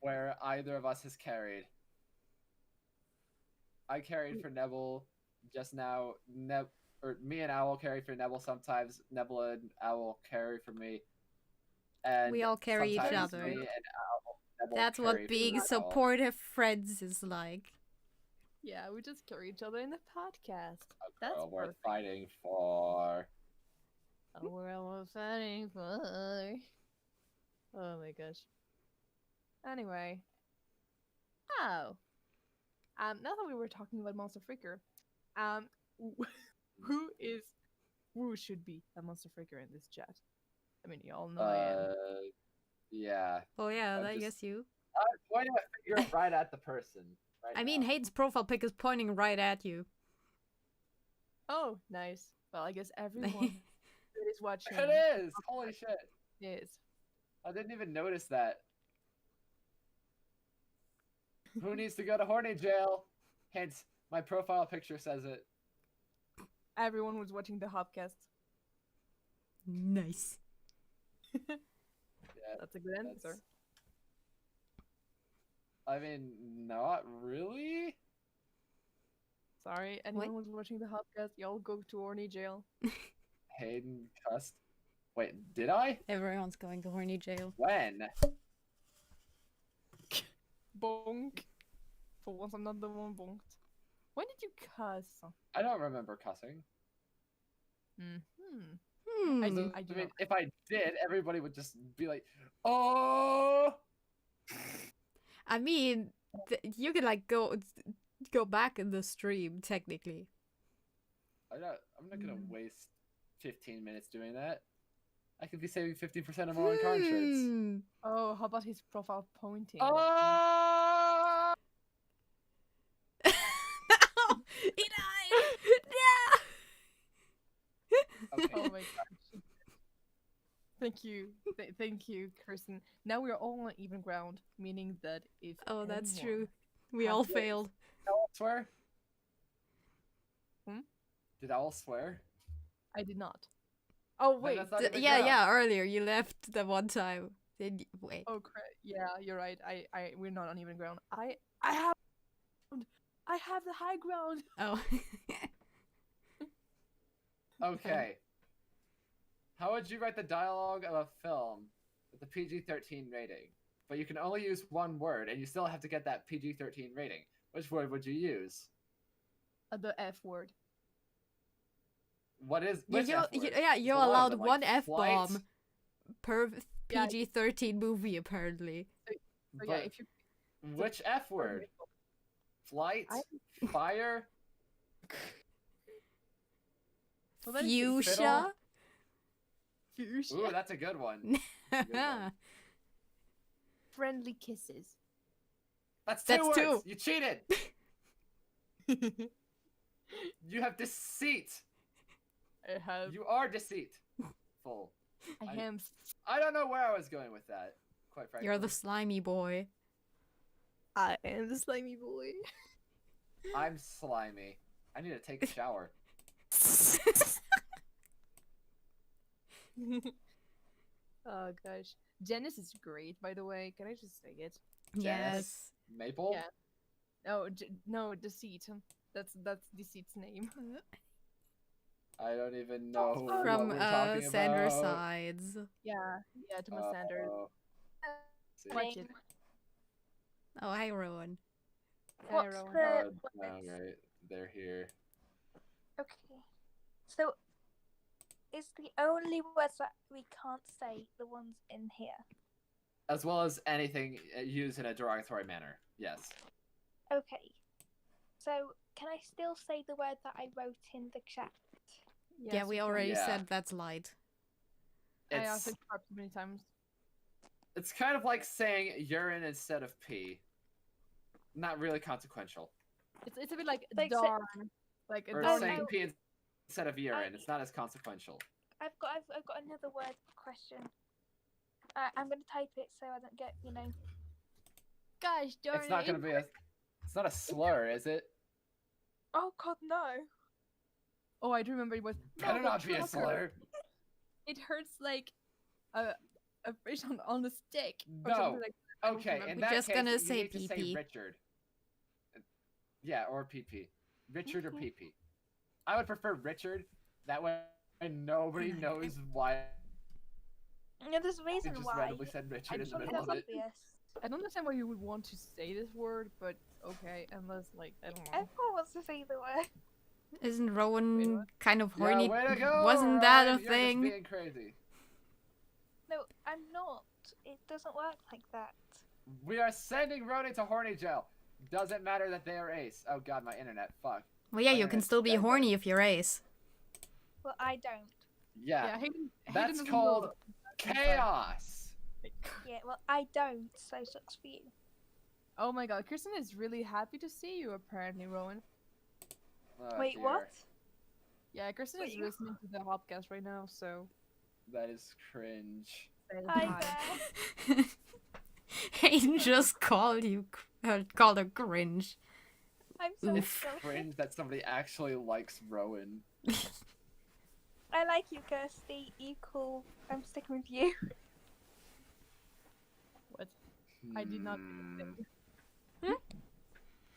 S1: where either of us has carried. I carried for Nebel just now. Me and Owl carry for Nebel sometimes. Nebel and Owl carry for me. And
S2: we all carry each other.
S1: Me and Owl,
S2: that's what being supportive friends is like.
S3: Yeah, we just carry each other in the podcast.
S1: That's what we're fighting for.
S3: A world we're fighting for. Oh my gosh. Anyway. Oh. Now that we were talking about Monster Freaker, who should be a Monster Freaker in this chat? I mean, you all know I am.
S1: Yeah.
S2: Oh yeah, I guess you.
S1: I'm pointing a finger right at the person.
S2: I mean, Hayden's profile pic is pointing right at you.
S3: Oh, nice. Well, I guess everyone that is watching.
S1: It is! Holy shit.
S3: It is.
S1: I didn't even notice that. Who needs to go to horny jail? Hence, my profile picture says it.
S3: Everyone was watching the Hopcast.
S2: Nice.
S1: Yeah,
S3: that's a good answer.
S1: I mean, not really.
S3: Sorry, anyone was watching the Hopcast, y'all go to horny jail.
S1: Hayden cussed. Wait, did I?
S2: Everyone's going to horny jail.
S1: When?
S3: Bonk. For once I'm not the one bonked. When did you cuss?
S1: I don't remember cussing.
S2: Hmm.
S3: I
S1: So,
S3: do
S1: I
S3: not.
S1: mean, if I did, everybody would just be like, "Oh."
S2: I mean, you can like go back in the stream technically.
S1: I'm not gonna waste 15 minutes doing that. I could be saving 50% of my own card shirts.
S2: Hmm.
S3: Oh, how about his profile pointing?
S1: Oh!
S2: He died. Yeah.
S1: Okay.
S3: Oh my gosh. Thank you. Thank you, Kirsten. Now we are all on even ground, meaning that if
S2: Oh, that's
S3: anyone-
S2: true. We
S3: has
S2: all
S3: this-
S2: failed.
S1: Did Owl swear?
S3: Hmm?
S1: Did Owl swear?
S3: I did not. Oh
S1: Then
S3: wait.
S1: that's not even
S2: Yeah,
S1: ground.
S2: yeah. Earlier you left the one time. Then wait.
S3: Oh crap. Yeah, you're right. We're not on even ground. I have the high ground.
S2: Oh.
S1: Okay. How would you write the dialogue of a film with a PG-13 rating? But you can only use one word, and you still have to get that PG-13 rating. Which word would you use?
S3: The F word.
S1: What is which F word?
S2: You're
S1: There's a lot of
S2: allowed
S1: them, like
S2: one F
S1: flight,
S2: bomb per
S3: Yeah.
S2: PG-13 movie apparently.
S3: So yeah,
S1: but
S3: if you
S1: which F word? Flight, fire,
S3: Well, that is
S2: Fuchsia.
S3: Fuchsia.
S1: ooh, that's a good one. Good one.
S3: Friendly kisses.
S1: That's
S2: That's
S1: words.
S2: two.
S1: You cheated. You have deceit.
S3: I have.
S1: You are deceitful.
S3: I am.
S1: I don't know where I was going with that. Quite frankly.
S2: You're the slimy boy.
S3: I am the slimy boy.
S1: I'm slimy. I need to take a shower.
S3: Oh gosh, Janice is great. By the way, can I just say it?
S2: Yes.
S1: Maple?
S3: Yeah. No, no, Deceit. That's Deceit's name.
S1: I don't even know
S2: From
S1: what we're talking
S2: Sandra
S1: about.
S2: Sides.
S3: Yeah, Thomas Sanders.
S1: See.
S3: Watch it.
S2: Oh, hi Rowan.
S3: Hi,
S4: What's
S3: Rowan.
S4: the
S1: Oh,
S4: words?
S1: right. They're here.
S4: Okay. So, is the only words that we can't say the ones in here?
S1: As well as anything used in a derogatory manner. Yes.
S4: Okay. So, can I still say the word that I wrote in the chat?
S2: Yeah,
S3: Yes,
S2: we
S3: you can.
S2: already
S1: Yeah.
S2: said that's light.
S3: I
S1: It's,
S3: also tried many times.
S1: it's kind of like saying urine instead of pee. Not really consequential.
S3: It's a bit like
S4: Like, so-
S3: darn, like a
S1: Or
S3: darn.
S1: saying
S4: no.
S1: pee instead of urine. It's not as consequential.
S4: I've got another word question. I'm gonna type it so I don't get
S3: Gosh darn
S1: It's not
S3: it.
S1: gonna be a. It's not a slur, is it?
S4: Oh God, no!
S3: Oh, I do remember it was.
S1: Better
S3: "No,
S1: not be a
S3: trucker."
S1: slur.
S3: It hurts like a fish on the stick. Or
S1: No.
S3: something like that. I don't
S1: Okay,
S3: remember.
S1: in
S2: We're
S1: that
S2: just
S1: case,
S2: gonna
S1: you
S2: say
S1: need to say
S2: pee-pee.
S1: Richard. Yeah, or PP. Richard or
S4: Mhm.
S1: PP. I would prefer Richard. That way nobody knows why
S4: Yeah, there's a
S1: I
S4: reason
S1: just
S4: why.
S1: randomly said Richard in the
S3: Actually,
S1: middle
S4: That's
S1: of it.
S4: obvious.
S3: I don't understand why you would want to say this word, but okay, unless like I don't know.
S4: Everyone wants to say the word.
S2: Isn't
S3: Wait,
S2: Rowan
S3: what?
S2: kind of
S1: Yeah,
S2: horny?
S1: way to go,
S2: Wasn't that a
S1: Ryan. You're
S2: thing?
S1: just being crazy.
S4: No, I'm not. It doesn't work like that.
S1: We are sending Rony to horny jail. Doesn't matter that they are ace. Oh god, my internet. Fuck.
S2: Well, yeah,
S1: My
S2: you can
S1: internet's
S2: still be
S1: dead.
S2: horny if you're ace.
S4: Well, I don't.
S1: Yeah.
S3: Yeah, Hayden
S1: That's
S3: doesn't
S1: called
S3: know.
S1: chaos.
S4: Yeah, well, I don't. So sucks for you.
S3: Oh my god, Kirsten is really happy to see you apparently, Rowan.
S1: Oh,
S4: Wait,
S1: dear.
S4: what?
S3: Yeah, Kirsten is
S4: Wait.
S3: listening to the Hopcast right now, so
S1: That is cringe.
S3: say
S4: Hi
S3: hi.
S4: there.
S2: Hayden just called called her cringe.
S4: I'm so
S2: Oof.
S4: sorry.
S1: Cringe that somebody actually likes Rowan.
S4: I like you, Kirsty. You cool. I'm sticking with you.
S3: What? I did not.
S1: Hmm.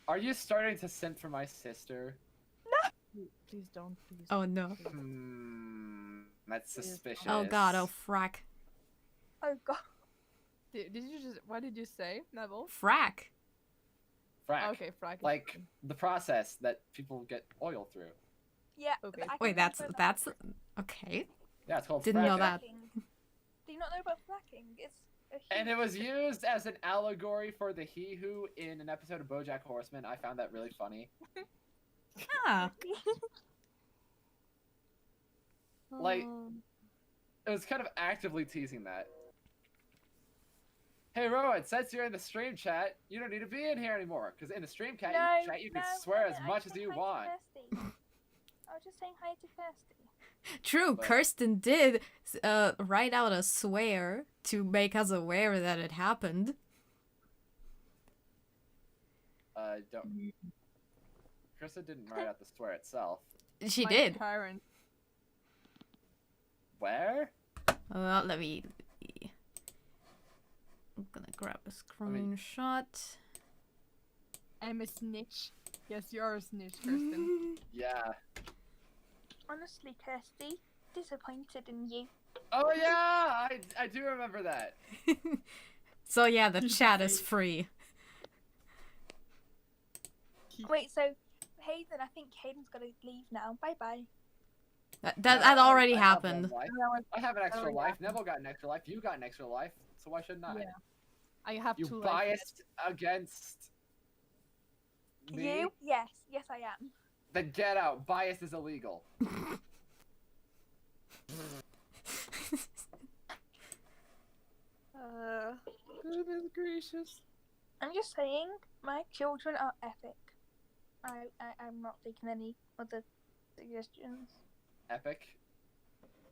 S1: Are you starting to simp for my sister?
S3: Please don't. Please.
S2: Oh no.
S1: That's suspicious.
S2: Oh god. Oh frack.
S4: Oh God.
S3: Did you just? What did you say, Nebel?
S2: Frack.
S1: Frack.
S3: Oh, okay, frack. is
S1: Like
S3: fine.
S1: the process that people get oil through.
S4: Yeah.
S3: Okay.
S4: I can
S2: Wait, that's
S4: confirm that.
S2: that's okay.
S1: Yeah, it's called
S2: Didn't know
S1: fracking.
S2: that.
S4: Do you not know about fracking? It's a
S1: And
S4: huge
S1: it was used as an allegory for the he who in an episode of BoJack Horseman. I found that really funny.
S2: Ah.
S1: Like-
S3: Um,
S1: It was kind of actively teasing that. Hey Rowan, since you're in the stream chat, you don't need to be in here anymore. Because in the stream chat, you can swear as much as you want.
S4: I was just saying hi to Kirsty.
S2: True,
S1: But-
S2: Kirsten did write out a swear to make us aware that it happened.
S1: Don't. Krista didn't write out the swear itself.
S2: She
S3: my
S2: did.
S3: Parents.
S1: Where?
S2: Well, let me. I'm gonna grab a screenshot.
S3: I'm a snitch. Yes, you are a snitch, Kirsten.
S1: Yeah.
S4: Honestly, Kirsty, disappointed in you.
S1: Oh yeah, I do remember that.
S2: So yeah, the chat is free.
S4: Wait, so Hayden, I think Hayden's got to leave now. Bye bye.
S2: That already
S1: I have
S2: happened.
S1: one life. I have an extra
S3: Oh,
S1: life. Nebel got an extra life. You got an extra life. So why shouldn't I?
S3: Yeah. I have
S1: You
S3: two
S1: biased against me?
S4: You? Yes, yes, I am.
S1: Then get out. Bias is illegal.
S3: Goodness gracious.
S4: I'm just saying, my children are epic. I'm not taking any other suggestions.
S1: Epic.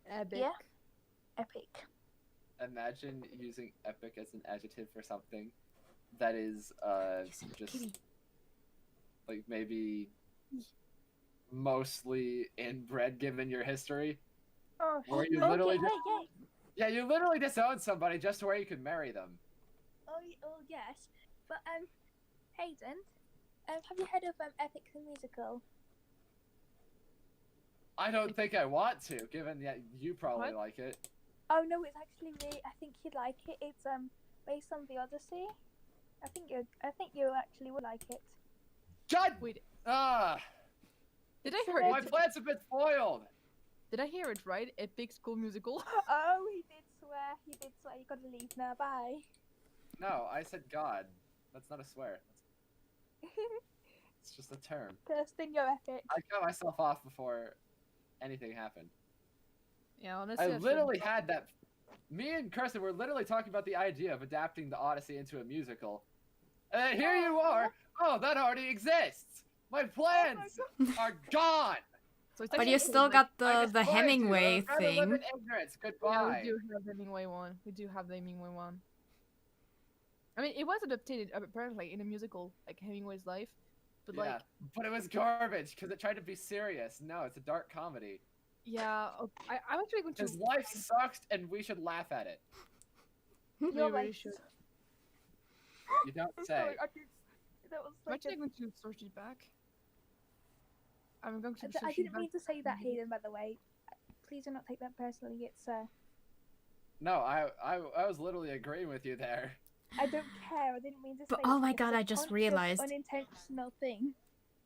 S3: Epic.
S4: Yeah. Epic.
S1: Imagine using epic as an adjective for something that is just like maybe mostly inbred given your history.
S4: Oh,
S1: Or you
S4: okay,
S1: literally
S4: yeah,
S1: just- Yeah, you literally disowned somebody just to where you could marry them.
S4: Oh, yes. But Hayden, have you heard of Epic the musical?
S1: I don't think I want to, given that you probably
S3: What?
S1: like it.
S4: Oh no, it's actually really. I think you'd like it. It's based on the Odyssey. I think you actually would like it.
S1: God!
S3: Wait,
S1: Ah!
S3: did I
S4: So
S3: hear
S1: My
S3: it?
S1: plans have been foiled!
S3: Did I hear it right? Epic school musical.
S4: Oh, he did swear. He did swear. You gotta leave now. Bye.
S1: No, I said God. That's not a swear. It's just a term.
S4: Kirsten, you're epic.
S1: I cut myself off before anything happened.
S3: Yeah, honestly,
S1: I
S3: shouldn't
S1: literally
S3: talk-
S1: had that. Me and Kirsten were literally talking about the idea of adapting the Odyssey into a musical. And here you are! Oh, that already exists! My plans are gone!
S3: So it's
S2: But
S3: actually
S2: you
S3: cool,
S2: still
S3: like-
S2: got
S1: I
S2: the
S1: just told you,
S2: Hemingway
S1: I'd rather live
S2: thing.
S1: in ignorance.
S3: Yeah,
S1: Goodbye.
S3: we do have the Hemingway one. We do have the Hemingway one. I mean, it was adapted apparently in a musical, like Hemingway's life, but
S1: Yeah,
S3: like,
S1: but it was garbage because it tried to be serious. No, it's a dark comedy.
S3: yeah, I'm actually going to.
S1: His life sucks, and we should laugh at it.
S3: We
S4: You're
S3: really
S4: right.
S3: should.
S1: You don't
S4: I'm
S1: say.
S4: sorry. That was
S3: I'm
S4: like
S3: actually going to search it back. I'm going to search
S4: I
S3: it
S4: didn't
S3: back.
S4: mean to say that, Hayden. By the way, please do not take that personally. It's
S1: No, I was literally agreeing with you there.
S4: I don't care. I didn't mean to say.
S2: But
S4: it.
S2: oh my
S4: It's
S2: god,
S4: a
S2: I just
S4: conscious,
S2: realized.
S4: unintentional thing.
S3: Yeah,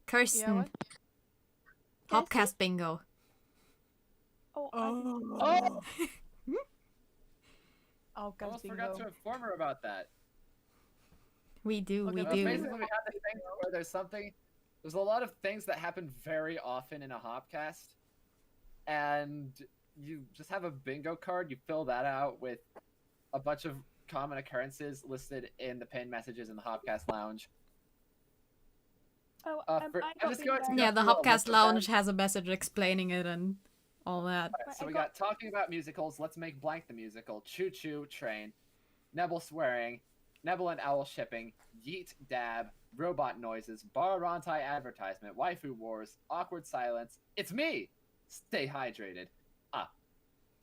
S2: Kirsten,
S3: what?
S2: Hopcast bingo.
S4: Oh,
S1: Oh!
S3: Oh, God,
S1: Almost forgot to inform her about that.
S2: We do,
S3: Okay,
S2: we
S3: well,
S2: do.
S1: Basically, we have this thing where there's a lot of things that happen very often in a Hopcast, and you just have a bingo card. You fill that out with a bunch of common occurrences listed in the pinned messages in the Hopcast Lounge.
S4: Oh,
S1: I
S4: got
S1: just go
S4: bingo.
S1: to-
S2: Yeah, the
S1: Well,
S2: Hopcast
S1: what's
S2: Lounge has a message explaining it and all that.
S1: So
S4: I
S1: we
S4: got-
S1: got talking about musicals. Let's make blank the musical. Choo choo train. Nebel swearing. Nebel and Owl shipping. Yeet dab. Robot noises. Barantai advertisement. Waifu wars. Awkward silence. It's me. Stay hydrated.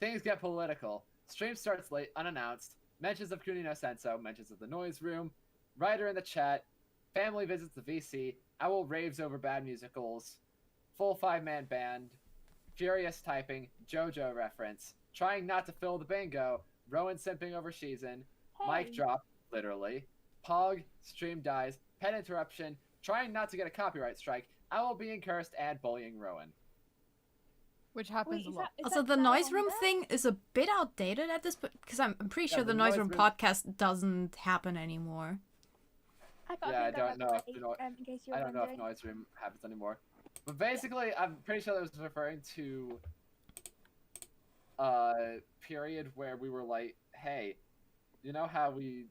S1: Things get political. Stream starts late, unannounced. Mentions of Kuni no Senso. Mentions of the noise room. Writer in the chat. Family visits the VC. Owl raves over bad musicals. Full 5-man band. Furious typing, JoJo reference, trying not to fill the bingo, Rowan simping over Shizen, mic
S4: Hey.
S1: drop, literally, Pog, stream dies, pet interruption, trying not to get a copyright strike, Owl being cursed, and bullying Rowan.
S3: Which happens
S4: Wait,
S3: a
S4: is
S3: lot.
S4: that
S2: Also, the
S4: now
S2: noise
S4: on
S2: room
S4: there?
S2: thing is a bit outdated at this point, because I'm pretty
S1: Yeah,
S2: sure the
S1: the
S2: noise
S1: noise
S2: room
S1: room-
S2: podcast doesn't happen anymore.
S4: I got
S1: Yeah, I
S4: a thing
S1: don't know if
S4: in case you're
S1: I don't know if
S4: wondering.
S1: noise room happens anymore. But basically, I'm pretty sure that was referring to a period where we were like, hey, you know how we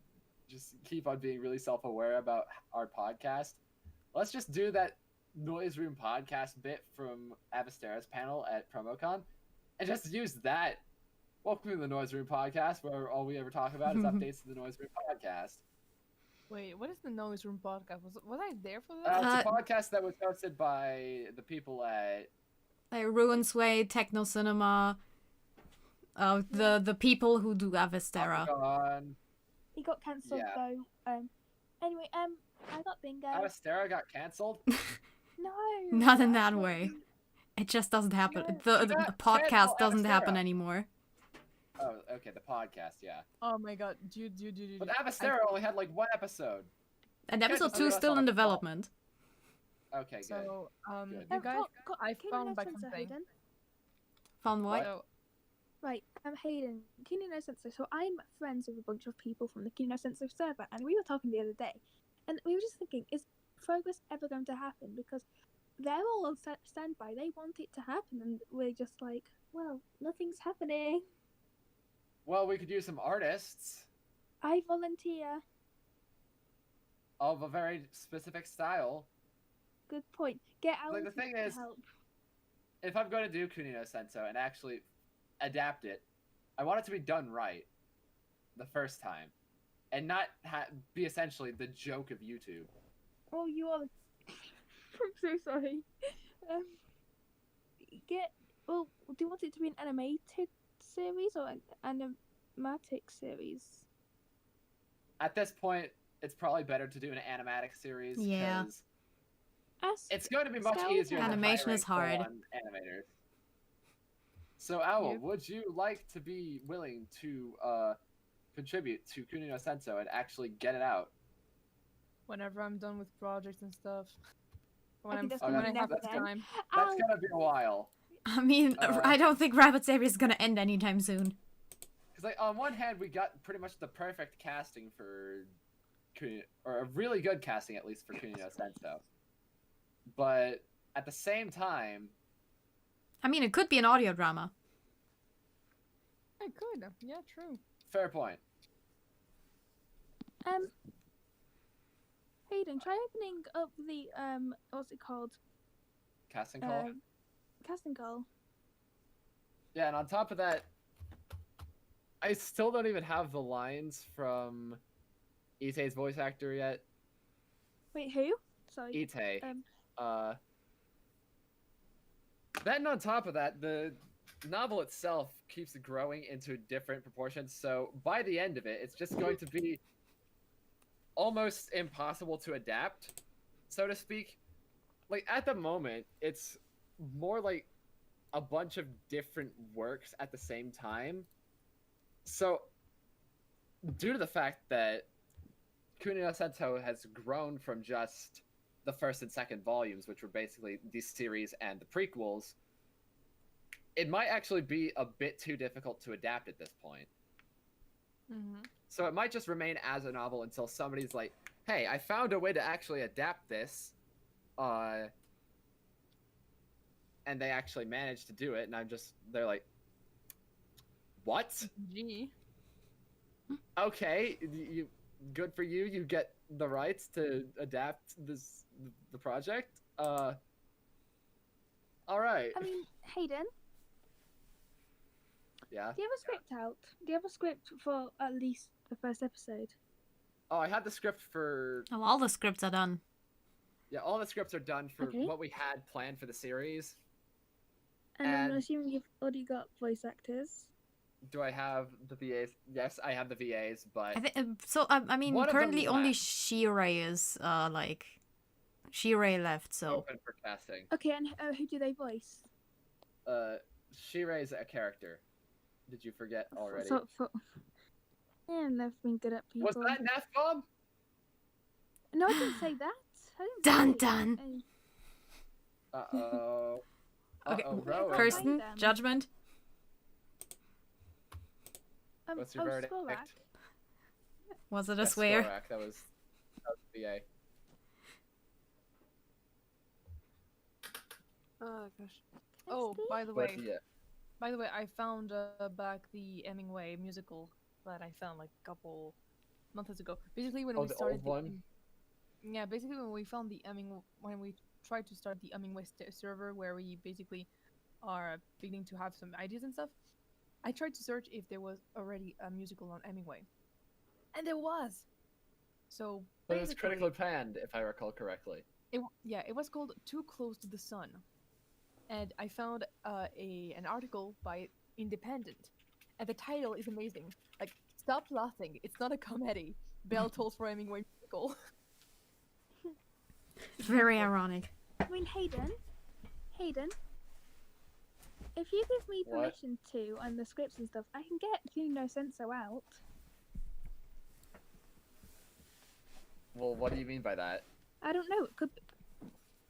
S1: just keep on being really self-aware about our podcast? Let's just do that noise room podcast bit from Avastera's panel at PromoCon and just use that. Welcome to the Noise Room Podcast, where all we ever talk about is updates to the Noise Room Podcast.
S3: Wait, what is the Noise Room podcast? Was I there for that?
S1: It's a podcast that was hosted by the people at
S2: Like Ruins Way, Techno Cinema, the people who do Avastera.
S1: PromoCon.
S4: He got cancelled
S1: Yeah.
S4: though. Anyway, I got bingo.
S1: Avastera got cancelled.
S4: No.
S2: Not in that way. It just doesn't happen.
S4: No.
S2: The
S1: got
S2: podcast
S1: cancel
S2: doesn't happen
S1: Avastera.
S2: anymore.
S1: Oh, okay, the podcast, yeah.
S3: Oh my god, dude.
S1: But Avastera only had like one episode.
S2: And
S1: You guys
S2: episode
S1: just
S2: 2 is
S1: threw us
S2: still
S1: on
S2: in
S1: the spot.
S2: development.
S1: Okay, good.
S3: So,
S1: Good.
S3: you guys, I
S4: can you
S3: found
S4: know
S3: like
S4: Sensor,
S3: something.
S4: Hayden?
S2: Found what?
S3: So,
S4: Right, Hayden, Kino Sensor. So I'm friends with a bunch of people from the Kino Sensor server, and we were talking the other day, and we were just thinking, is progress ever going to happen? Because they're all on standby. They want it to happen, and we're just like, well, nothing's happening.
S1: Well, we could use some artists
S4: I volunteer.
S1: of a very specific style.
S4: Good point. Get out.
S1: Like, the thing is-
S4: help.
S1: If I'm going to do Kunino Senso and actually adapt it, I want it to be done right the first time, and not be essentially the joke of YouTube.
S4: Oh, you are. I'm so sorry. Well, do you want it to be an animated series or an animatic series?
S1: At this point, it's probably better to do an animatic series.
S2: Yeah.
S1: 'cause
S4: As
S1: it's going to be much
S4: Skeleton.
S1: easier. than
S2: Animation is
S1: hiring
S2: hard.
S1: full-on animators. So, Owl,
S3: Yep.
S1: would you like to be willing to contribute to Kunino Senso and actually get it out?
S3: whenever I'm done with projects and stuff, when
S4: think that's
S1: gonna
S3: when I
S1: be
S3: have
S1: never
S3: the
S1: then.
S3: time.
S1: That's
S4: Ow.
S1: gonna be a while.
S2: I mean, I don't think Rabbit Savior is gonna end anytime soon.
S1: Because, like, on one hand, we got pretty much the perfect casting for Kunino, or a really good casting at least for Kunino Senso. But at the same time,
S2: I mean, it could be an audio drama.
S3: I could. Yeah, true.
S1: fair point.
S4: Hayden, try opening up the what's it called?
S1: Casting call.
S4: Casting call.
S1: Yeah, and on top of that, I still don't even have the lines from Itae's voice actor yet.
S4: Wait, who? Sorry.
S1: Itae.
S4: Um.
S1: Then on top of that, the novel itself keeps growing into different proportions, so by the end of it, it's just going to be almost impossible to adapt, so to speak. Like, at the moment, it's more like a bunch of different works at the same time. So, due to the fact that Kunio Sento has grown from just the first and second volumes, which were basically the series and the prequels, it might actually be a bit too difficult to adapt at this point.
S3: Mm-hmm.
S1: So it might just remain as a novel until somebody's like, hey, I found a way to actually adapt this, and they actually managed to do it, and they're like, what?
S3: Gee.
S1: Okay, you good for you, you get the rights to adapt the project? Alright.
S4: I mean, Hayden,
S1: Yeah.
S4: do you have a script out? Do you have a script for at least the first episode?
S1: Oh, I had the script for...
S2: Oh, all the scripts are done.
S1: Yeah, all the scripts are done for
S4: Okay.
S1: what we had planned for the series.
S4: And I'm
S1: And-
S4: assuming you've already got voice actors.
S1: Do I have the VAs? Yes, I have the VAs, but...
S2: I think so. I mean,
S1: One of them
S2: currently only
S1: left.
S2: Shirei is Shirei left. So
S1: open for casting.
S4: Okay, and who do they voice?
S1: Shirei's a character. Did you forget already?
S4: Yeah, I've never been good at people.
S1: Was that an F-bomb?
S4: No, I didn't say that. I didn't
S2: Dun,
S4: say it.
S2: dun.
S1: Uh-oh.
S2: Okay,
S1: Uh-oh,
S4: If I
S1: Rowan.
S4: find
S2: Kirsten,
S4: them-
S2: judgment.
S1: What's your verdict?
S4: Skorak.
S2: Was it a
S1: Yes,
S2: swear?
S1: Skorak, that was BA.
S3: Oh gosh. Oh,
S4: Kirsty?
S3: by the
S1: But
S3: way,
S1: yeah,
S3: I found back the Hemingway musical that I found like a couple months ago. Basically, when
S1: Oh,
S3: we
S1: the
S3: started
S1: old one?
S3: yeah, basically when we found the when we tried to start the Hemingway server where we basically are beginning to have some ideas and stuff. I tried to search if there was already a musical on Hemingway, and there was. So
S1: but it was
S3: basically,
S1: critically panned, if I recall correctly.
S3: it was called Too Close to the Sun, and I found an article by Independent, and the title is amazing. Like, stop laughing! It's not a comedy. Bell tolls for Hemingway musical.
S2: Very ironic.
S4: I mean, Hayden, if you give me
S1: What?
S4: permission to on the scripts and stuff, I can get Kuno Senso out.
S1: Well, what do you mean by that?
S4: I don't know. It could.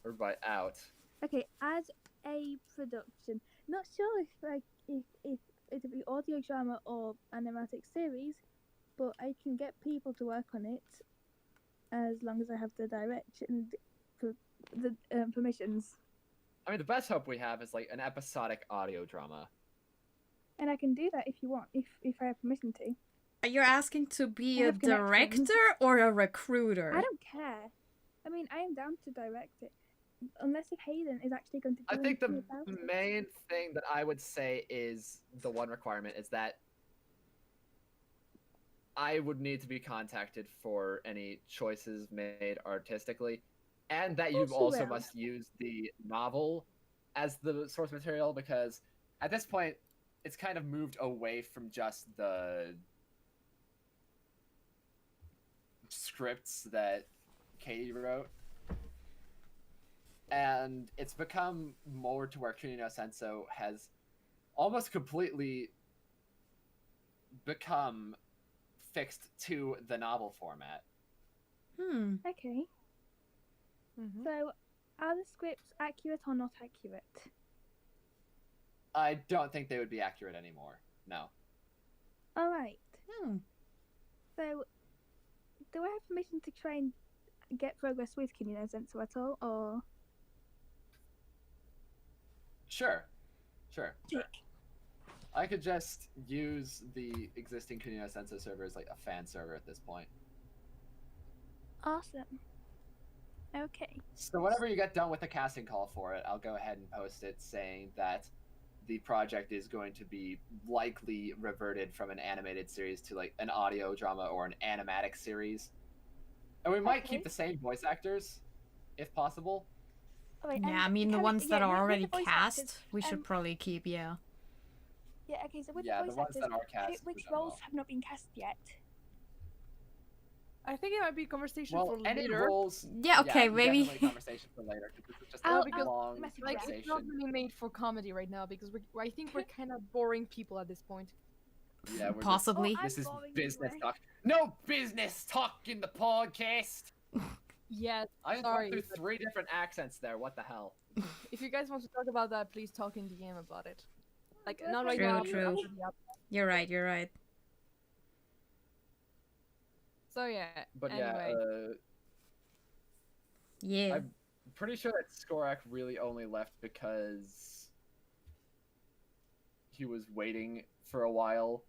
S1: Or by out?
S4: Okay, as a production, not sure if it'll be audio drama or animatic series, but I can get people to work on it as long as I have the direction, the permissions,
S1: I mean, the best hope we have is like an episodic audio drama.
S4: and I can do that if you want, if I have permission to.
S2: You're asking to be
S4: I
S2: a
S4: have connections.
S2: director or a recruiter?
S4: I don't care. I mean, I am down to direct it, unless if Hayden is actually going to do
S1: I think the
S4: anything about it.
S1: main thing that I would say is the one requirement is that I would need to be contacted for any choices made artistically, and that you
S4: course you
S1: also
S4: will.
S1: must use the novel as the source material, because at this point it's kind of moved away from just the scripts that Katie wrote, and it's become more to where Kunino Senso has almost completely become fixed to the novel format.
S4: Okay,
S3: Mm-hmm.
S4: so are the scripts accurate or not accurate?
S1: I don't think they would be accurate anymore. No.
S4: All right.
S2: Hmm.
S4: So, do I have permission to try and get progress with Kunino Senso at all, or?
S1: Sure. Sure.
S4: Tick.
S1: I could just use the existing Kunino Senso server as like a fan server at this point.
S4: Awesome. Okay.
S1: So whenever you get done with the casting call for it, I'll go ahead and post it saying that the project is going to be likely reverted from an animated series to like an audio drama or an animatic series. And we might
S4: Okay.
S1: keep the same voice actors, if possible.
S4: All right.
S2: Yeah, I
S4: and
S2: mean, the
S4: can-
S2: ones that
S4: yeah,
S2: are
S4: with
S2: already
S4: the voice
S2: cast,
S4: actors,
S2: we should
S4: um,
S2: probably keep, yeah.
S4: Yeah. Okay. So with
S1: Yeah,
S4: the
S1: the
S4: voice
S1: ones
S4: actors,
S1: that are cast.
S4: which
S1: we don't
S4: roles
S1: know.
S4: have not been cast yet?
S3: I think it might be a conversation
S1: Well,
S3: for
S1: any
S3: later.
S1: roles.
S2: Yeah, okay, maybe.
S1: Definitely conversation for later, because this is just
S4: I'll-
S1: a
S3: because,
S1: long
S4: message
S3: Like,
S4: Right.
S3: it's not
S1: conversation.
S3: really made for comedy right now because I think we're kind of boring people at this point.
S1: Yeah, we're just-
S2: Possibly.
S4: Oh,
S1: this
S4: I'm
S1: is
S4: boring
S1: business
S4: anyway.
S1: talk. No business talk in the podcast.
S3: Yeah,
S1: I just
S3: Sorry,
S1: went through
S3: but-
S1: 3 different accents there. What the hell?
S3: if you guys want to talk about that, please talk in DM about it. Like,
S4: That's
S3: not right
S2: True,
S3: now. but
S2: true.
S3: after the
S2: You're right, you're right.
S3: So yeah.
S1: But
S3: anyway.
S2: Yeah.
S1: I'm pretty sure that Skorak really only left because he was waiting for a while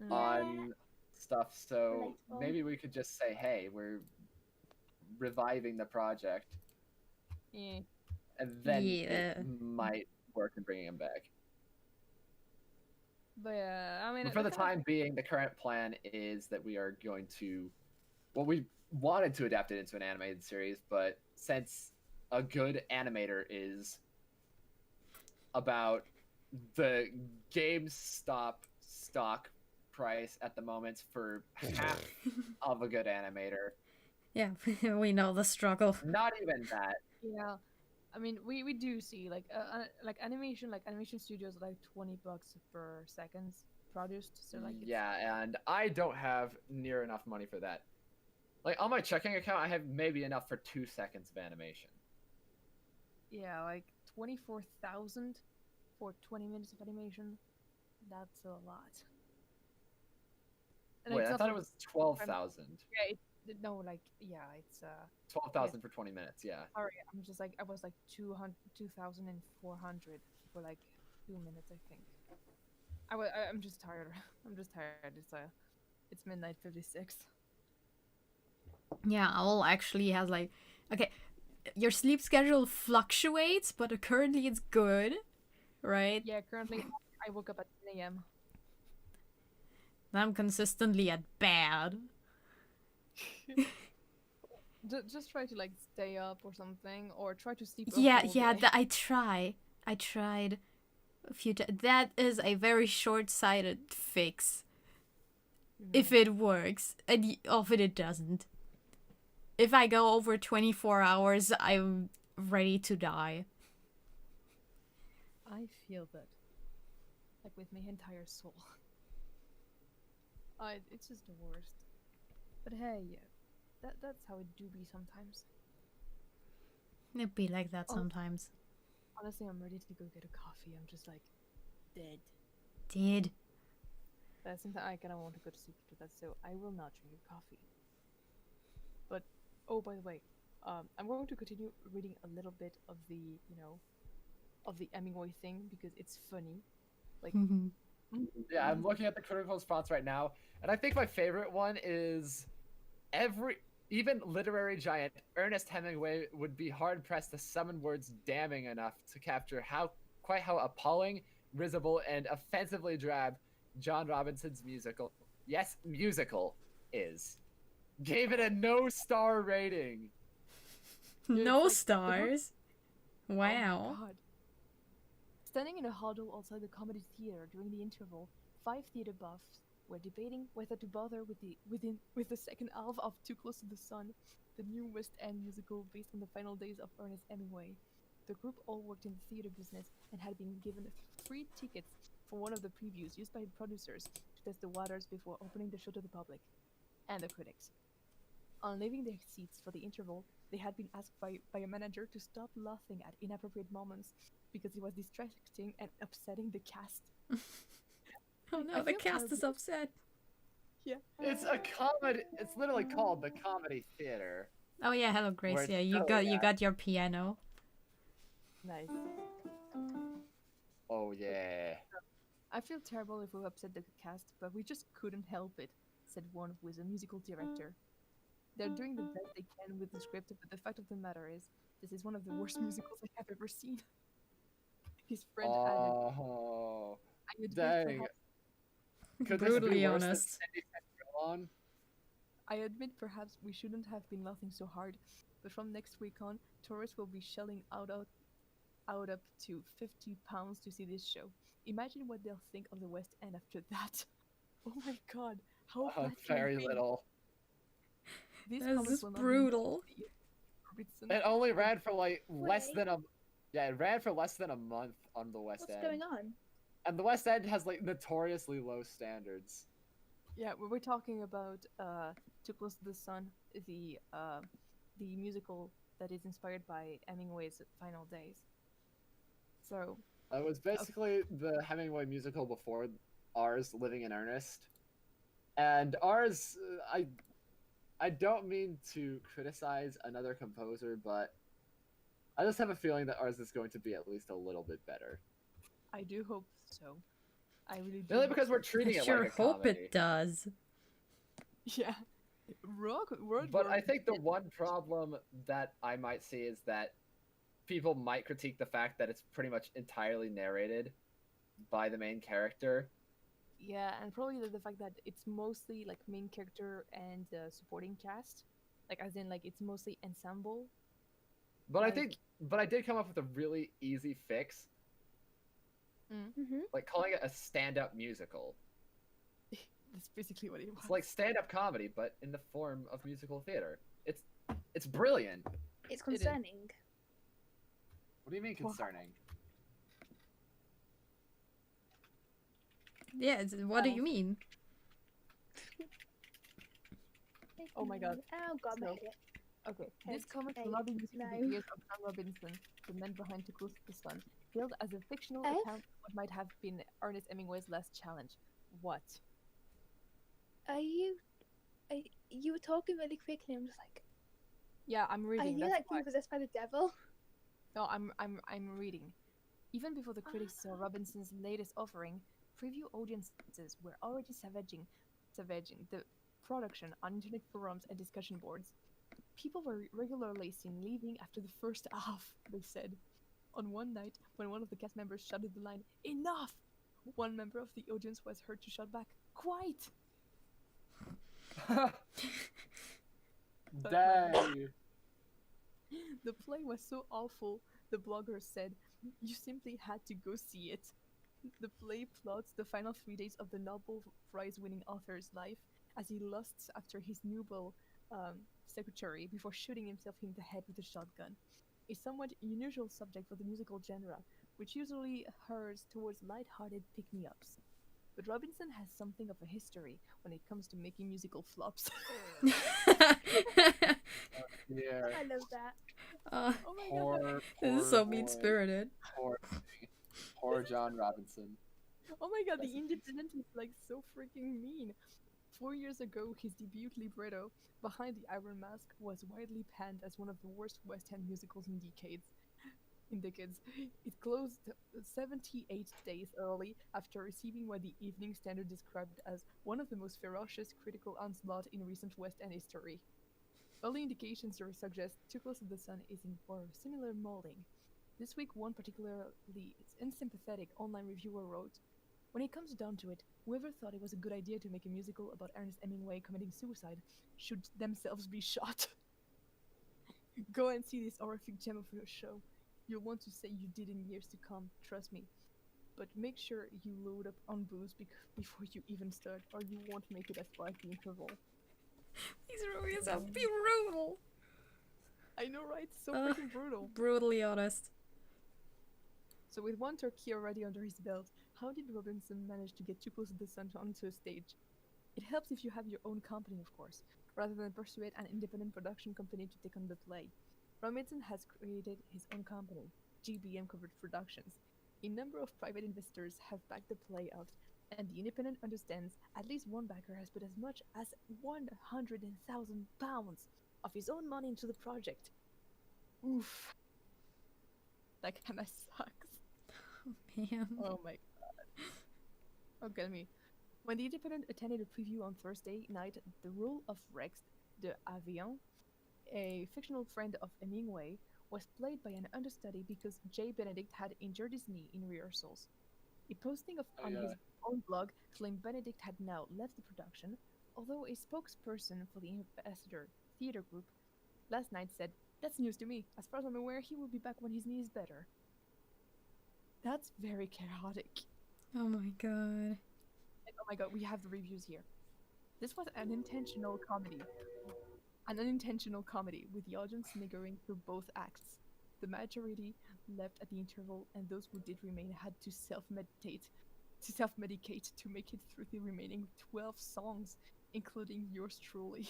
S3: Mm.
S1: on stuff. So
S4: Relatable.
S1: maybe we could just say, "Hey, we're reviving the project,"
S3: Yeah.
S1: and then
S2: Yeah.
S1: it might work in bringing him back.
S3: But yeah, I mean,
S1: But for the
S3: it kinda-
S1: time being, the current plan is that we are going to. Well, we wanted to adapt it into an animated series, but since a good animator is about the GameStop stock price at the moment for half of a good animator,
S2: Yeah, we know the struggle.
S1: not even that.
S3: Yeah, I mean, we do see like animation studios are like $20 per seconds produced. So like, it's,
S1: Yeah, and I don't have near enough money for that. Like on my checking account, I have maybe enough for 2 seconds of animation.
S3: yeah, like 24,000 for 20 minutes of animation. That's a lot. And
S1: Wait,
S3: it's
S1: I
S3: not
S1: thought
S3: for-
S1: it was 12,000.
S3: Yeah, it's
S1: 12,000 for 20 minutes, yeah.
S3: sorry, I'm just like I was like 2,400 for like 2 minutes, I think. I'm just tired. I'm just tired. It's midnight 56.
S2: Yeah, Owl actually has like, okay, your sleep schedule fluctuates, but currently it's good, right?
S3: Yeah, currently I woke up at 10 a.m.
S2: I'm consistently at bad.
S3: Just try to like stay up or something, or try to sleep.
S2: Yeah,
S3: a whole
S2: yeah,
S3: day.
S2: I tried a few times. That is a very short-sighted fix. If it works, and often it doesn't. If I go over 24 hours, I'm ready to die.
S3: I feel that, like with my entire soul. It's just the worst. But hey, yeah, that's how it do be sometimes.
S2: It'd be like that
S3: Oh.
S2: sometimes.
S3: Honestly, I'm ready to go get a coffee. I'm just like dead.
S2: Did.
S3: But at the same time, I kind of want to go to sleep to that, so I will not drink your coffee. But oh, by the way, I'm going to continue reading a little bit of the of the Hemingway thing because it's funny. Like
S1: Yeah, I'm looking at the critical response right now, and I think my favorite one is even literary giant Ernest Hemingway would be hard pressed to summon words damning enough to capture how appalling, risible, and offensively drab John Robinson's musical is. Gave it a no-star rating.
S2: No
S3: it's like-
S2: stars.
S3: Oh
S2: Wow.
S3: my God. Standing in a huddle outside the comedy theater during the interval, 5 theater buffs were debating whether to bother with the second half of Too Close to the Sun, the new West End musical based on the final days of Ernest Hemingway. The group all worked in the theater business and had been given free tickets for one of the previews used by the producers to test the waters before opening the show to the public and the critics. On leaving their seats for the interval, they had been asked by a manager to stop laughing at inappropriate moments because it was distracting and upsetting the cast.
S2: Oh no,
S3: I
S2: the
S3: feel
S2: cast is
S3: terrible.
S2: upset.
S3: Yeah.
S1: It's a comedy. It's literally called the Comedy Theater.
S2: Oh yeah, hello Grace.
S1: Where it's
S2: Yeah, you
S1: so
S2: got your piano.
S3: Nice.
S1: Oh yeah.
S3: I feel terrible if we upset the cast, but we just couldn't help it, said one who is a musical director. They're doing the best they can with the script, but the fact of the matter is, this is one of the worst musicals I have ever seen. His friend added,
S1: Oh,
S3: I admit
S1: dang.
S3: perhaps
S1: Could this be
S2: Brutally
S1: worse than
S2: honest.
S1: Cindy Sanderson?
S3: I admit perhaps we shouldn't have been laughing so hard, but from next week on, tourists will be shelling out up to £50 to see this show. Imagine what they'll think of the West End after that. Oh my God, how bad can it
S1: Very
S3: be?
S1: little.
S3: These
S2: This
S3: comments
S2: is
S3: will not be
S2: brutal.
S3: Robertson.
S1: It only ran for like less
S4: Wait.
S1: than a. Yeah, it ran for less than a month on the West
S4: What's
S1: End.
S4: going on?
S1: And the West End has like notoriously low standards.
S3: Yeah, we're talking about Too Close to the Sun, the musical that is inspired by Hemingway's Final Days. So
S1: It was basically the Hemingway musical before ours, Living in Earnest. And ours, I don't mean to criticize another composer, but I just have a feeling that ours is going to be at least a little bit better.
S3: I do hope so. I really do.
S1: Really, because we're treating
S2: I
S1: it
S2: sure
S1: like a
S2: hope
S1: comedy.
S2: it does.
S3: Yeah. Word
S1: But I
S3: word.
S1: think the one problem that I might see is that people might critique the fact that it's pretty much entirely narrated by the main character.
S3: Yeah, and probably the fact that it's mostly like main character and supporting cast, like as in like it's mostly ensemble.
S1: But
S3: Like-
S1: I did come up with a really easy fix,
S4: Mm-hmm.
S1: like calling it a stand-up musical.
S3: That's basically what it was.
S1: It's like stand-up comedy, but in the form of musical theater. It's brilliant.
S4: It's
S3: is.
S4: concerning.
S1: What do you mean
S3: Wow.
S1: concerning?
S2: Yeah, what do
S3: Oh.
S2: you mean?
S3: Oh my God.
S4: Oh God, my
S3: So-
S4: head.
S3: Okay, this
S4: 10,
S3: comic will
S4: 8,
S3: not be used for the
S4: 9.
S3: ears of John Robinson, the man behind Too Close to the Sun, hailed as a fictional
S4: F?
S3: account of what might have been Ernest Hemingway's last challenge. What?
S4: Are you? You were talking really quickly. I'm just like,
S3: Yeah, I'm
S4: are
S3: reading.
S4: you
S3: That's
S4: like
S3: why.
S4: being possessed by the devil?
S3: No, I'm reading. Even before the critics saw Robinson's latest offering, preview audiences were already savaging the production on internet forums and discussion boards. People were regularly seen leaving after the first half, they said. On one night, when one of the cast members shouted the line, "Enough!" one member of the audience was heard to shout back, "Quite!"
S1: Dang.
S3: The play was so awful, the blogger said, you simply had to go see it. The play plots the final 3 days of the Nobel Prize-winning author's life as he lusts after his Nobel secretary before shooting himself in the head with a shotgun. A somewhat unusual subject for the musical genre, which usually errs towards light-hearted pick-me-ups. But Robinson has something of a history when it comes to making musical flops.
S1: Yeah.
S4: I love that.
S2: Uh,
S3: Oh my god!
S1: Poor,
S2: this
S1: poor
S2: is so
S1: boy.
S2: mean spirited.
S1: Poor John Robinson.
S3: Oh my god,
S1: Rest
S3: the
S1: in peace.
S3: Independent is like so freaking mean. 4 years ago, his debut libretto, Behind the Iron Mask, was widely panned as one of the worst West End musicals in decades. It closed 78 days early after receiving what the Evening Standard described as one of the most ferocious critical onslaught in recent West End history. Early indications suggest Too Close to the Sun is in for a similar molding. This week, one particularly unsympathetic online reviewer wrote, when it comes down to it, whoever thought it was a good idea to make a musical about Ernest Hemingway committing suicide should themselves be shot. Go and see this horrific gem of a show. You'll want to say you did in years to come, trust me. But make sure you load up on booze before you even start, or you won't make it as far as the interval.
S2: These reviews are brutal.
S3: I know, right? So freaking brutal.
S2: Brutally honest.
S3: So with one turkey already under his belt, how did Robinson manage to get Too Close to the Sun onto a stage? It helps if you have your own company, of course, rather than persuade an independent production company to take on the play. Robinson has created his own company, GBM Covered Productions. A number of private investors have backed the play out, and the independent understands at least one backer has put as much as £100,000 of his own money into the project. Oof. That kinda sucks.
S2: Man.
S3: Oh my god. Okay, me. When the Independent attended a preview on Thursday night, the role of Rex de Avion, a fictional friend of Hemingway, was played by an understudy because Jay Benedict had injured his knee in rehearsals. A posting on his own blog claimed Benedict had now left the production, although a spokesperson for the Ambassador Theatre Group last night said, "That's news to me. As far as I'm aware, he will be back when his knee is better." That's very chaotic.
S2: Oh my god.
S3: And oh my god, we have the reviews here. This was an intentional comedy. An unintentional comedy, with the audience sniggering through both acts. The majority left at the interval, and those who did remain had to self-medicate to make it through the remaining 12 songs, including yours truly.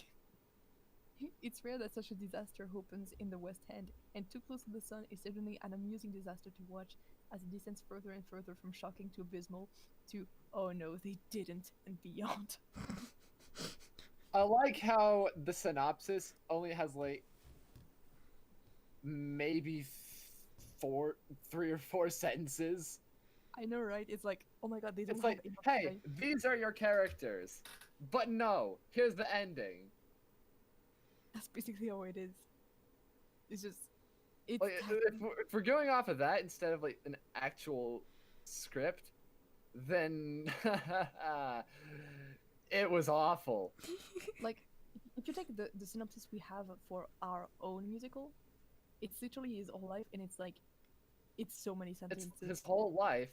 S3: It's rare that such a disaster opens in the West End, and Too Close to the Sun is certainly an amusing disaster to watch as it descends further and further from shocking to abysmal to, oh no, they didn't, and beyond.
S1: I like how the synopsis only has like maybe 3 or 4 sentences.
S3: I know, right? It's like, oh my god, they don't
S1: It's
S3: have
S1: like,
S3: enough
S1: hey,
S3: time.
S1: these are your characters, but no, here's the ending.
S3: That's basically how it is. It's just, it's
S1: Like, if we're going off of that instead of like an actual script, then it was awful.
S3: like, if you take the synopsis we have for our own musical, it's literally his whole life, and it's like, it's so many
S1: It's
S3: sentences.
S1: his whole life,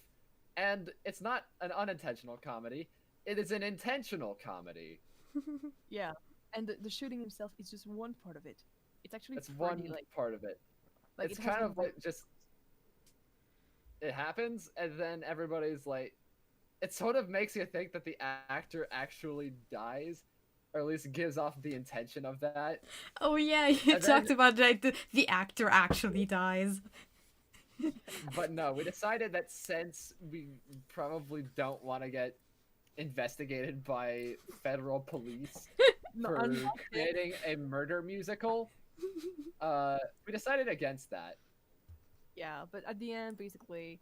S1: and it's not an unintentional comedy. It is an intentional comedy.
S3: Yeah, and the shooting himself is just one part of it. It's actually
S1: That's
S3: pretty,
S1: one
S3: like
S1: part of it.
S3: it
S1: It's
S3: has
S1: kind
S3: been
S1: of like just it happens, and then everybody's like, it sort of makes you think that the actor actually dies, or at least gives off the intention of that.
S2: Oh yeah, you
S1: And
S2: talked
S1: then-
S2: about like the actor actually dies.
S1: But no, we decided that since we probably don't want to get investigated by federal police
S3: No,
S1: for
S3: I'm not yet.
S1: creating a murder musical, we decided against that.
S3: Yeah, but at the end, basically,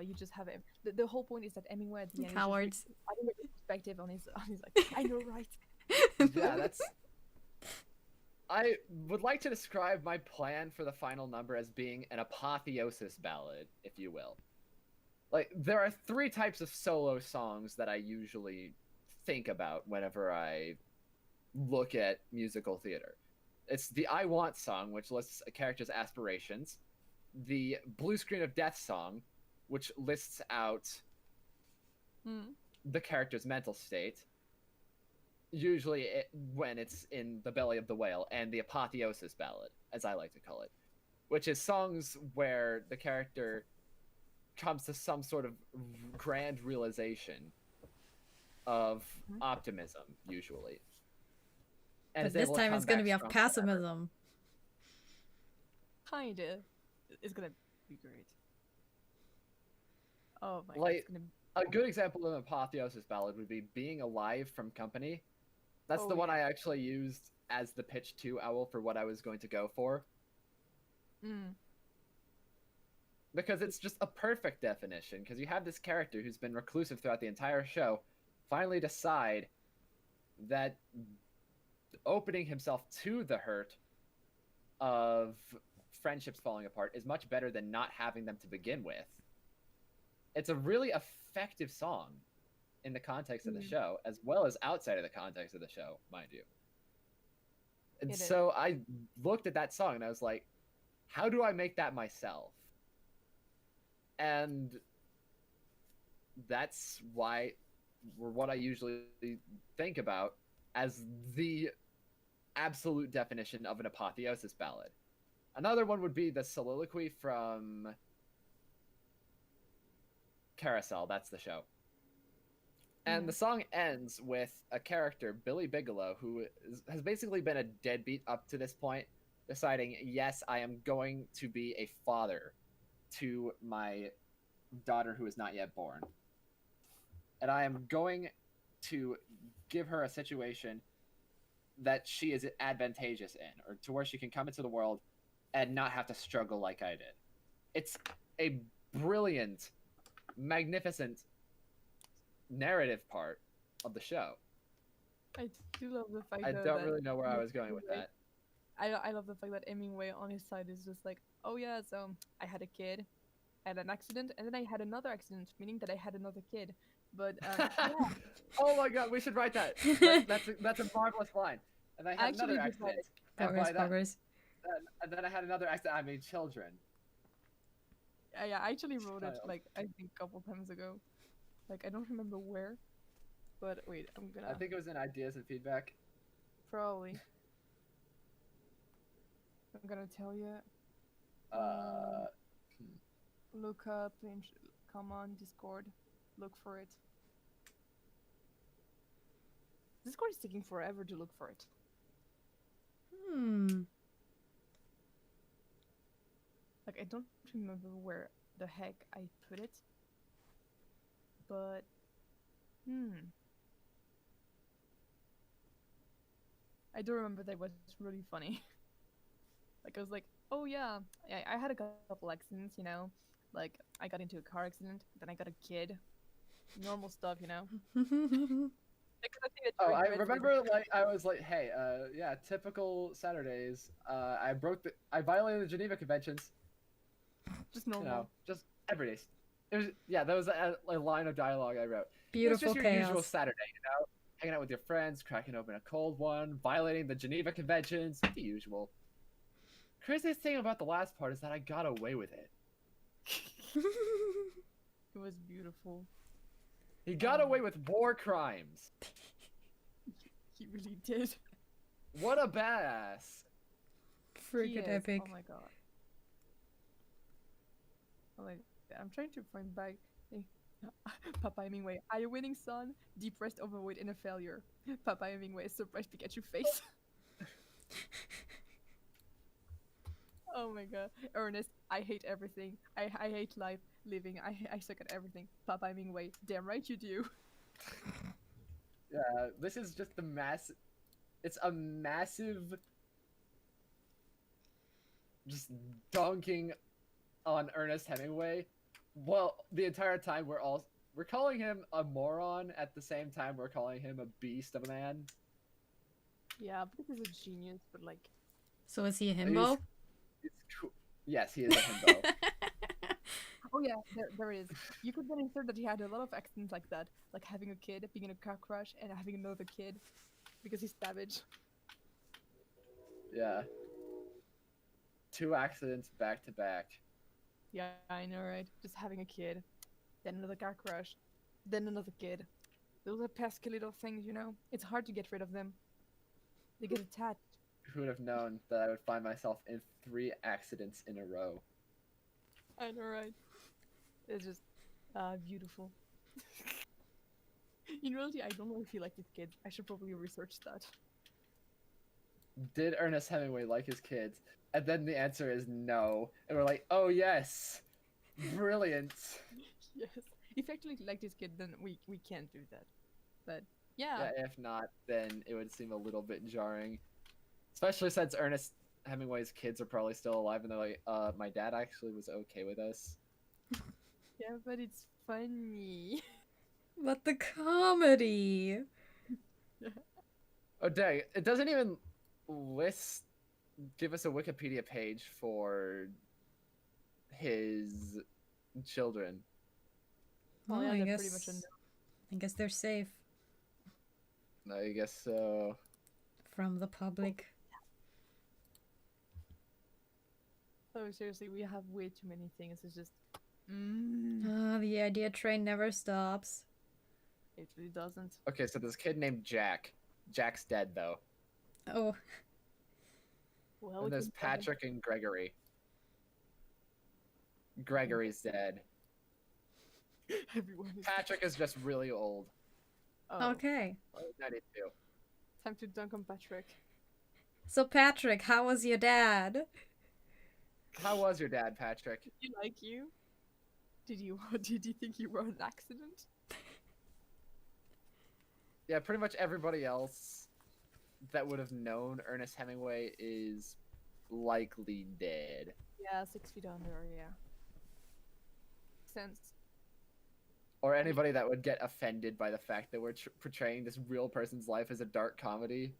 S3: you just have him. The whole point is that Hemingway at the end is just, like,
S2: Cowards.
S3: adding a perspective on his like, I know, right?
S1: Yeah, that's. I would like to describe my plan for the final number as being an apotheosis ballad, if you will. Like, there are 3 types of solo songs that I usually think about whenever I look at musical theater. It's the I Want song, which lists a character's aspirations, the Blue Screen of Death song, which lists out
S3: Hmm.
S1: the character's mental state, usually when it's in the belly of the whale, and the apotheosis ballad, as I like to call it, which is songs where the character comes to some sort of grand realization of optimism, usually. And
S2: But
S1: is
S2: this
S1: able to
S2: time
S1: come
S2: it's gonna
S1: back
S2: be of
S1: stronger than ever.
S2: pessimism.
S3: Kinda. It's gonna be great. Oh my god,
S1: Like,
S3: it's gonna be...
S1: A good example of an apotheosis ballad would be Being Alive from Company. That's
S3: Oh,
S1: the one
S3: yeah.
S1: I actually used as the pitch to Owl for what I was going to go for.
S3: Mm.
S1: Because it's just a perfect definition, because you have this character who's been reclusive throughout the entire show finally decide that opening himself to the hurt of friendships falling apart is much better than not having them to begin with. It's a really effective song in the context of the show, as well as outside of the context of the show, mind you. And
S3: It is.
S1: so I looked at that song and I was like, how do I make that myself? And that's what I usually think about as the absolute definition of an apotheosis ballad. Another one would be the soliloquy from Carousel, that's the show. And the song ends with a character, Billy Bigelow, who has basically been a deadbeat up to this point, deciding, yes, I am going to be a father to my daughter who is not yet born. And I am going to give her a situation that she is advantageous in, or to where she can come into the world and not have to struggle like I did. It's a brilliant, magnificent narrative part of the show.
S3: I do love the fact
S1: I
S3: though,
S1: don't
S3: that
S1: really know where I was going with
S3: Hemingway-
S1: that.
S3: I love the fact that Hemingway on his side is just like, oh yeah, so I had a kid, I had an accident, and then I had another accident, meaning that I had another kid. But yeah,
S1: Oh my god, we should write that. That's a marvelous line. And I had
S3: Actually,
S1: another
S3: you got
S1: accident. And,
S2: Progress,
S1: by that,
S2: progress.
S1: and then I had another accident. I made children.
S3: yeah, I actually wrote it
S1: Child.
S3: like I think a couple times ago. Like I don't remember where, but wait, I'm gonna
S1: I think it was in ideas and feedback.
S3: probably. I'm gonna tell you.
S1: Uh,
S3: Look up and come on Discord. Look for it. Discord is taking forever to look for it. Like I don't remember where the heck I put it. But I do remember that was really funny. Like I was like, oh yeah, I had a couple accidents, you know. Like I got into a car accident, then I got a kid. Normal stuff, you know. Like, I think
S1: oh,
S3: during
S1: I
S3: grad school-
S1: remember. Like I was like, hey, yeah, typical Saturdays. I violated the Geneva Conventions.
S3: just normal.
S1: You know, just every day. It was that was a line of dialogue I wrote.
S2: Beautiful
S1: It's just your usual
S2: chaos.
S1: Saturday, you know, hanging out with your friends, cracking open a cold one, violating the Geneva Conventions, the usual. Craziest thing about the last part is that I got away with it.
S3: It was beautiful.
S1: He got away with war crimes.
S3: He really did.
S1: What a badass.
S3: He
S2: Freaking
S3: is.
S2: epic.
S3: Oh my god. Oh my, I'm trying to find back. Papa Hemingway, are you winning, son? Depressed, overweight, and a failure. Papa Hemingway, surprised Pikachu face. Oh my god. Ernest, I hate everything. I hate life, living. I suck at everything. Papa Hemingway, damn right you do.
S1: Yeah, this is just the mass. It's a massive, just dunking on Ernest Hemingway. Well, the entire time we're calling him a moron. At the same time, we're calling him a beast of a man.
S3: Yeah, but this is a genius, but like,
S2: So is he a himbo?
S1: It's cool. Yes, he is a himbo.
S3: oh yeah, there is. You could then insert that he had a lot of accents like that, like having a kid, being in a car crash, and having another kid, because he's savage.
S1: Yeah. 2 accidents back to back.
S3: Yeah, I know, right? Just having a kid, then another car crash, then another kid. Those are pesky little things, you know? It's hard to get rid of them. They get attached.
S1: Who would have known that I would find myself in 3 accidents in a row?
S3: I know, right? It's just beautiful. In reality, I don't know if he liked his kids. I should probably research that.
S1: Did Ernest Hemingway like his kids? And then the answer is no. And we're like, oh yes! Brilliant!
S3: Yes. If he actually liked his kid, then we can't do that. But yeah.
S1: Yeah, if not, then it would seem a little bit jarring. Especially since Ernest Hemingway's kids are probably still alive and they're like, my dad actually was okay with us.
S3: Yeah, but it's funny.
S2: But the comedy.
S1: Oh dang, it doesn't even give us a Wikipedia page for his children.
S2: Well,
S3: yeah,
S2: I
S3: they're pretty much a no.
S2: guess they're safe
S1: I guess so.
S2: from the public.
S3: Oh, seriously, we have way too many things. It's just...
S2: The idea train never stops.
S3: It really doesn't.
S1: Okay, so this kid named Jack. Jack's dead though.
S2: Oh,
S3: Well,
S1: And there's Patrick and Gregory. Gregory's dead.
S3: Everyone is...
S1: Patrick is just really old.
S3: Oh,
S2: okay.
S1: 92.
S3: time to dunk on Patrick.
S2: So Patrick, how was your dad?
S1: How was your dad, Patrick?
S3: Did he like you? Did you think you were an accident?
S1: Yeah, pretty much everybody else that would have known Ernest Hemingway is likely dead.
S3: Yeah, 6 feet under, yeah. Sense.
S1: Or anybody that would get offended by the fact that we're portraying this real person's life as a dark comedy.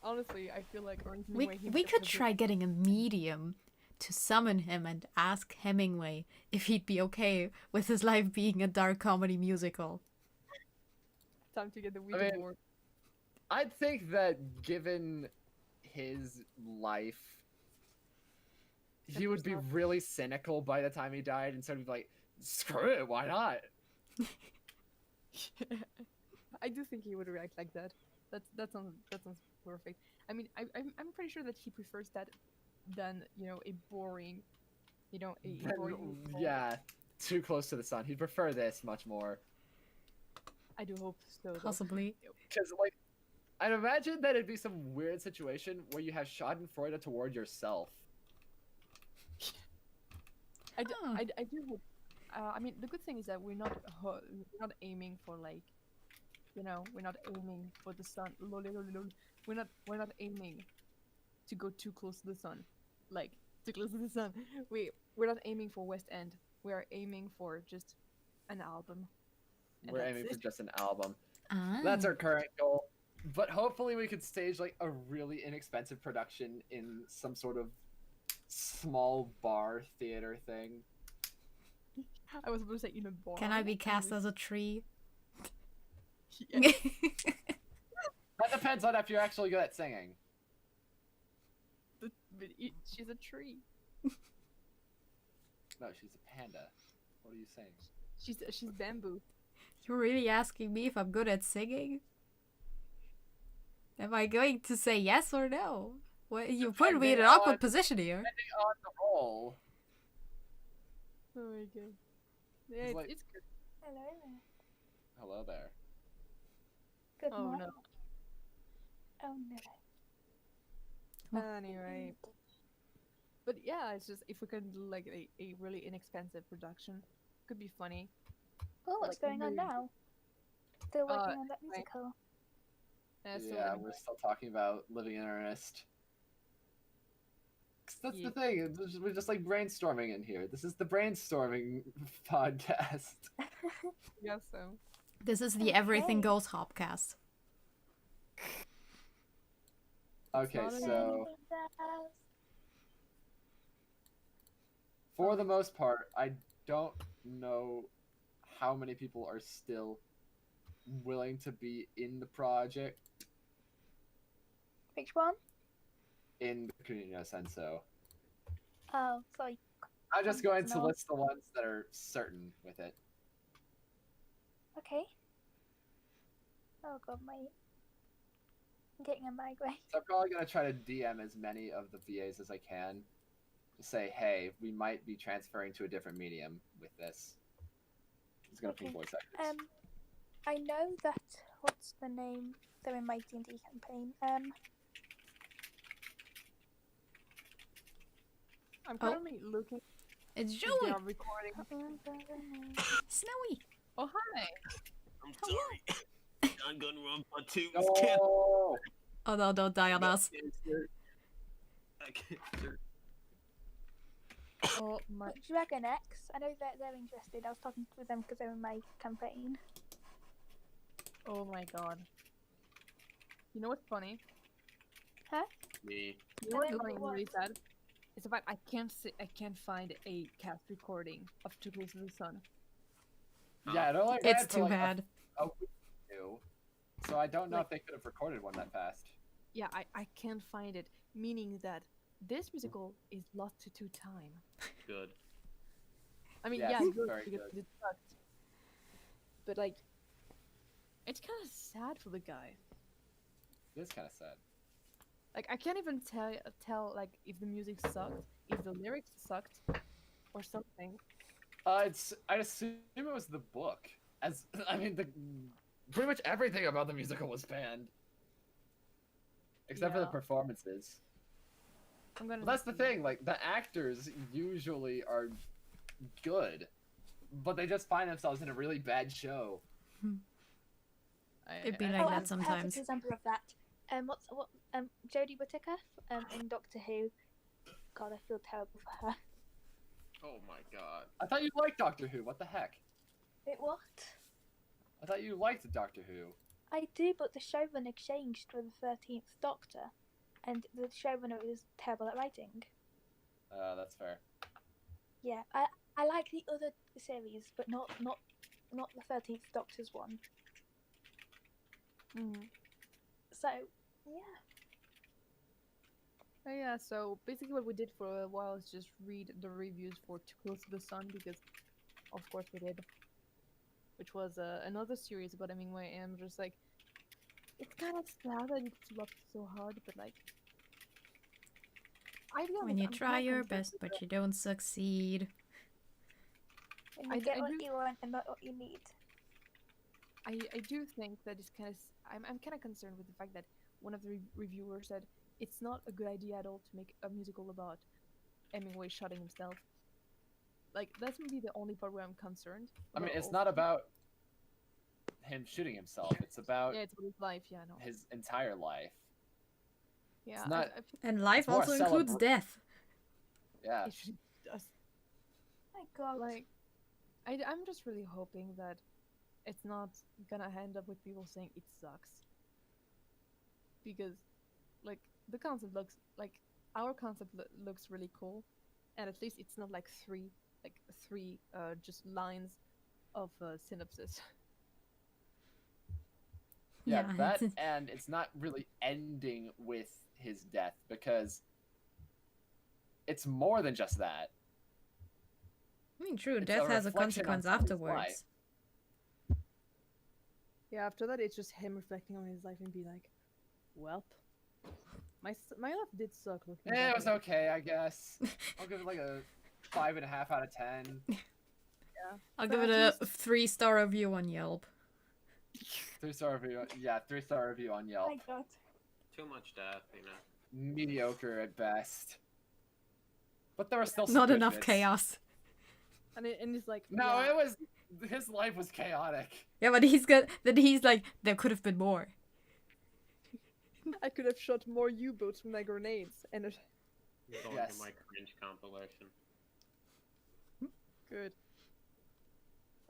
S3: Honestly, I feel like Ernest
S2: We
S3: Hemingway
S2: we
S3: himself
S2: could
S3: was
S2: try getting a medium to summon him and ask Hemingway if he'd be okay with his life being a dark comedy musical.
S3: time to get the Ouija
S1: I mean,
S3: board.
S1: I'd think that given his life, he would be really cynical by the time he died and sort of be like, screw it, why not?
S3: I do think he would react like that. That sounds perfect. I mean, I'm pretty sure that he prefers that than a boring, a boring.
S1: Yeah, too close to the sun. He'd prefer this much more.
S3: I do hope so. Though.
S2: Possibly.
S1: Because, like, I'd imagine that it'd be some weird situation where you have Schadenfreude toward yourself.
S3: I do hope. I mean, the good thing is that we're not aiming for like, we're not aiming for the sun. We're not aiming to go too close to the sun, like too close to the sun. We're not aiming for West End. We are aiming for just an album. And
S1: We're
S3: that's
S1: aiming for
S3: it.
S1: just an album.
S2: Ah.
S1: That's our current goal. But hopefully we could stage like a really inexpensive production in some sort of small bar theater thing.
S3: I was supposed to say in a bar.
S2: Can I be cast as a tree?
S3: Yeah.
S1: That depends on if you're actually good at singing.
S3: She's a tree.
S1: No, she's a panda. What are you saying?
S3: She's bamboo.
S2: You're really asking me if I'm good at singing? Am I going to say yes or no? Well, you put me in an awkward position here.
S1: Depending on the role.
S3: Oh my god. Yeah,
S1: like-
S3: it's good.
S4: Hello there.
S1: Hello there.
S4: Good
S3: Oh
S4: morning.
S3: no.
S4: Oh no.
S3: Anyway, but yeah, it's just if we could do like a really inexpensive production, could be funny.
S4: Oh, what's
S3: Like,
S4: going on
S3: really-
S4: now? Still working on that
S3: right.
S4: musical.
S3: So
S1: Yeah,
S3: anyway,
S1: we're still talking about Living in Earnest. 'Cause that's
S3: Yeah.
S1: the thing. We're just like brainstorming in here. This is the brainstorming podcast.
S3: yeah, so
S2: This is the Everything
S4: Okay.
S2: Goes Hopcast.
S1: Okay,
S3: not a-
S1: so
S4: Anything else?
S1: for the most part, I don't know how many people are still willing to be in the project
S4: Which one?
S1: in Kunino Senso.
S4: Oh, sorry.
S1: I'm just going to
S4: No.
S1: list the ones that are certain with it.
S4: Okay. Oh god, I'm getting a migraine.
S1: So I'm probably going to try to DM as many of the VAs as I can. To say, hey, we might be transferring to a different medium with this. It's going to
S4: Okay.
S1: be voice actors.
S4: I know that. What's the name? They're in my D&D campaign.
S3: I'm
S2: Oh.
S3: currently looking
S2: It's
S3: if
S2: Joey!
S3: they are recording.
S2: Snowy!
S3: Oh hi!
S5: I'm sorry. I'm gonna run for two.
S1: No!
S2: Oh no, don't die on us.
S5: I can't sir.
S3: Oh my!
S4: Dragon X. I know that they're interested. I was talking with them because they're in my campaign.
S3: Oh my god! You know what's funny?
S5: Me.
S3: You know what's
S4: don't
S3: funny
S4: know
S3: and
S4: what.
S3: really sad? It's the fact I can't find a cast recording of Too Close to the Sun.
S1: Yeah, it only
S2: It's
S1: ran for
S2: too
S1: like
S2: bad.
S1: a week or two. So I don't know
S3: Like-
S1: if they could have recorded one that fast.
S3: Yeah, I can't find it. Meaning that this musical is lost to time.
S5: Good.
S3: I mean,
S1: Yes,
S3: yeah, good
S1: very
S3: because
S1: good.
S3: it sucked. But like, it's kind of sad for the guy.
S1: It is kind of sad.
S3: Like, I can't even tell like if the music sucked, if the lyrics sucked, or something.
S1: I'd assume it was the book. As I mean, pretty much everything about the musical was banned, except for the
S3: Yeah.
S1: performances.
S3: I'm gonna.
S1: But that's the
S3: see.
S1: thing. Like the actors usually are good, but they just find themselves in a really bad show.
S2: It'd be
S3: I-
S2: like
S4: oh,
S2: that
S4: I have a
S2: sometimes.
S4: perfect example of that. Jodie Whittaker in Doctor Who. God, I feel terrible for her.
S5: Oh my god.
S1: I thought you liked Doctor Who. What the heck?
S4: Wait, what?
S1: I thought you liked Doctor Who.
S4: I do, but the showrunner changed for the 13th Doctor, and the showrunner is terrible at writing.
S1: That's fair.
S4: Yeah, I like the other series, but not the 13th Doctor's one.
S3: Mhm.
S4: So, yeah.
S3: Oh, yeah, so basically what we did for a while is just read the reviews for Too Close to the Sun because, of course, we did. Which was another series about Hemingway, and I'm just like, it's kind of sad that it's loved so hard, but like, I feel
S2: When
S3: like
S2: you
S3: I'm
S2: try
S3: kinda
S2: your
S3: concerned
S2: best,
S3: with
S2: but you don't succeed.
S4: And
S3: I
S4: you get
S3: do-
S4: what you want and not what you need.
S3: I do think that it's kind of I'm kind of concerned with the fact that one of the reviewers said it's not a good idea at all to make a musical about Hemingway shooting himself. Like that's maybe the only part where I'm concerned.
S1: I mean,
S3: about
S1: it's
S3: all
S1: not
S3: of it.
S1: about him shooting himself. It's about
S3: Yeah, it's about his life. Yeah, no.
S1: his entire life.
S3: Yeah,
S1: not-
S3: I feel
S2: And life
S1: It's more
S2: also includes
S1: celebra-
S2: death.
S1: Yeah.
S3: it should just
S4: My God.
S3: like I'm just really hoping that it's not gonna end up with people saying it sucks. Because like the concept looks like our concept looks really cool, and at least it's not like three just lines of synopsis.
S1: Yeah, that
S2: it's-
S1: and it's not really ending with his death because it's more than just that.
S2: I mean, true,
S1: It's a
S2: death has a
S1: reflection on
S2: consequence
S1: someone's
S2: afterwards.
S1: life.
S3: Yeah, after that it's just him reflecting on his life and be like, "Welp, my life did suck." Looking
S1: Eh,
S3: back
S1: it was
S3: at
S1: okay, I guess. I'll give it like a 5.5 out of 10.
S2: I'll
S3: So
S2: give it
S3: at
S2: a 3-star review on Yelp.
S1: 3-star review. Yeah, 3-star review on
S4: Oh
S1: Yelp.
S4: my god.
S5: Too much death, you know.
S1: Mediocre at best. But there were still some
S2: Not
S1: good
S2: enough
S1: bits.
S2: chaos.
S3: and he's like,
S1: No,
S3: yeah.
S1: it was his life was chaotic.
S2: Yeah, but he's good. Then he's like, there could have been more.
S3: I could have shot more U-boats with my grenades, and it...
S5: Going
S1: Yes.
S5: to my cringe compilation.
S3: Good.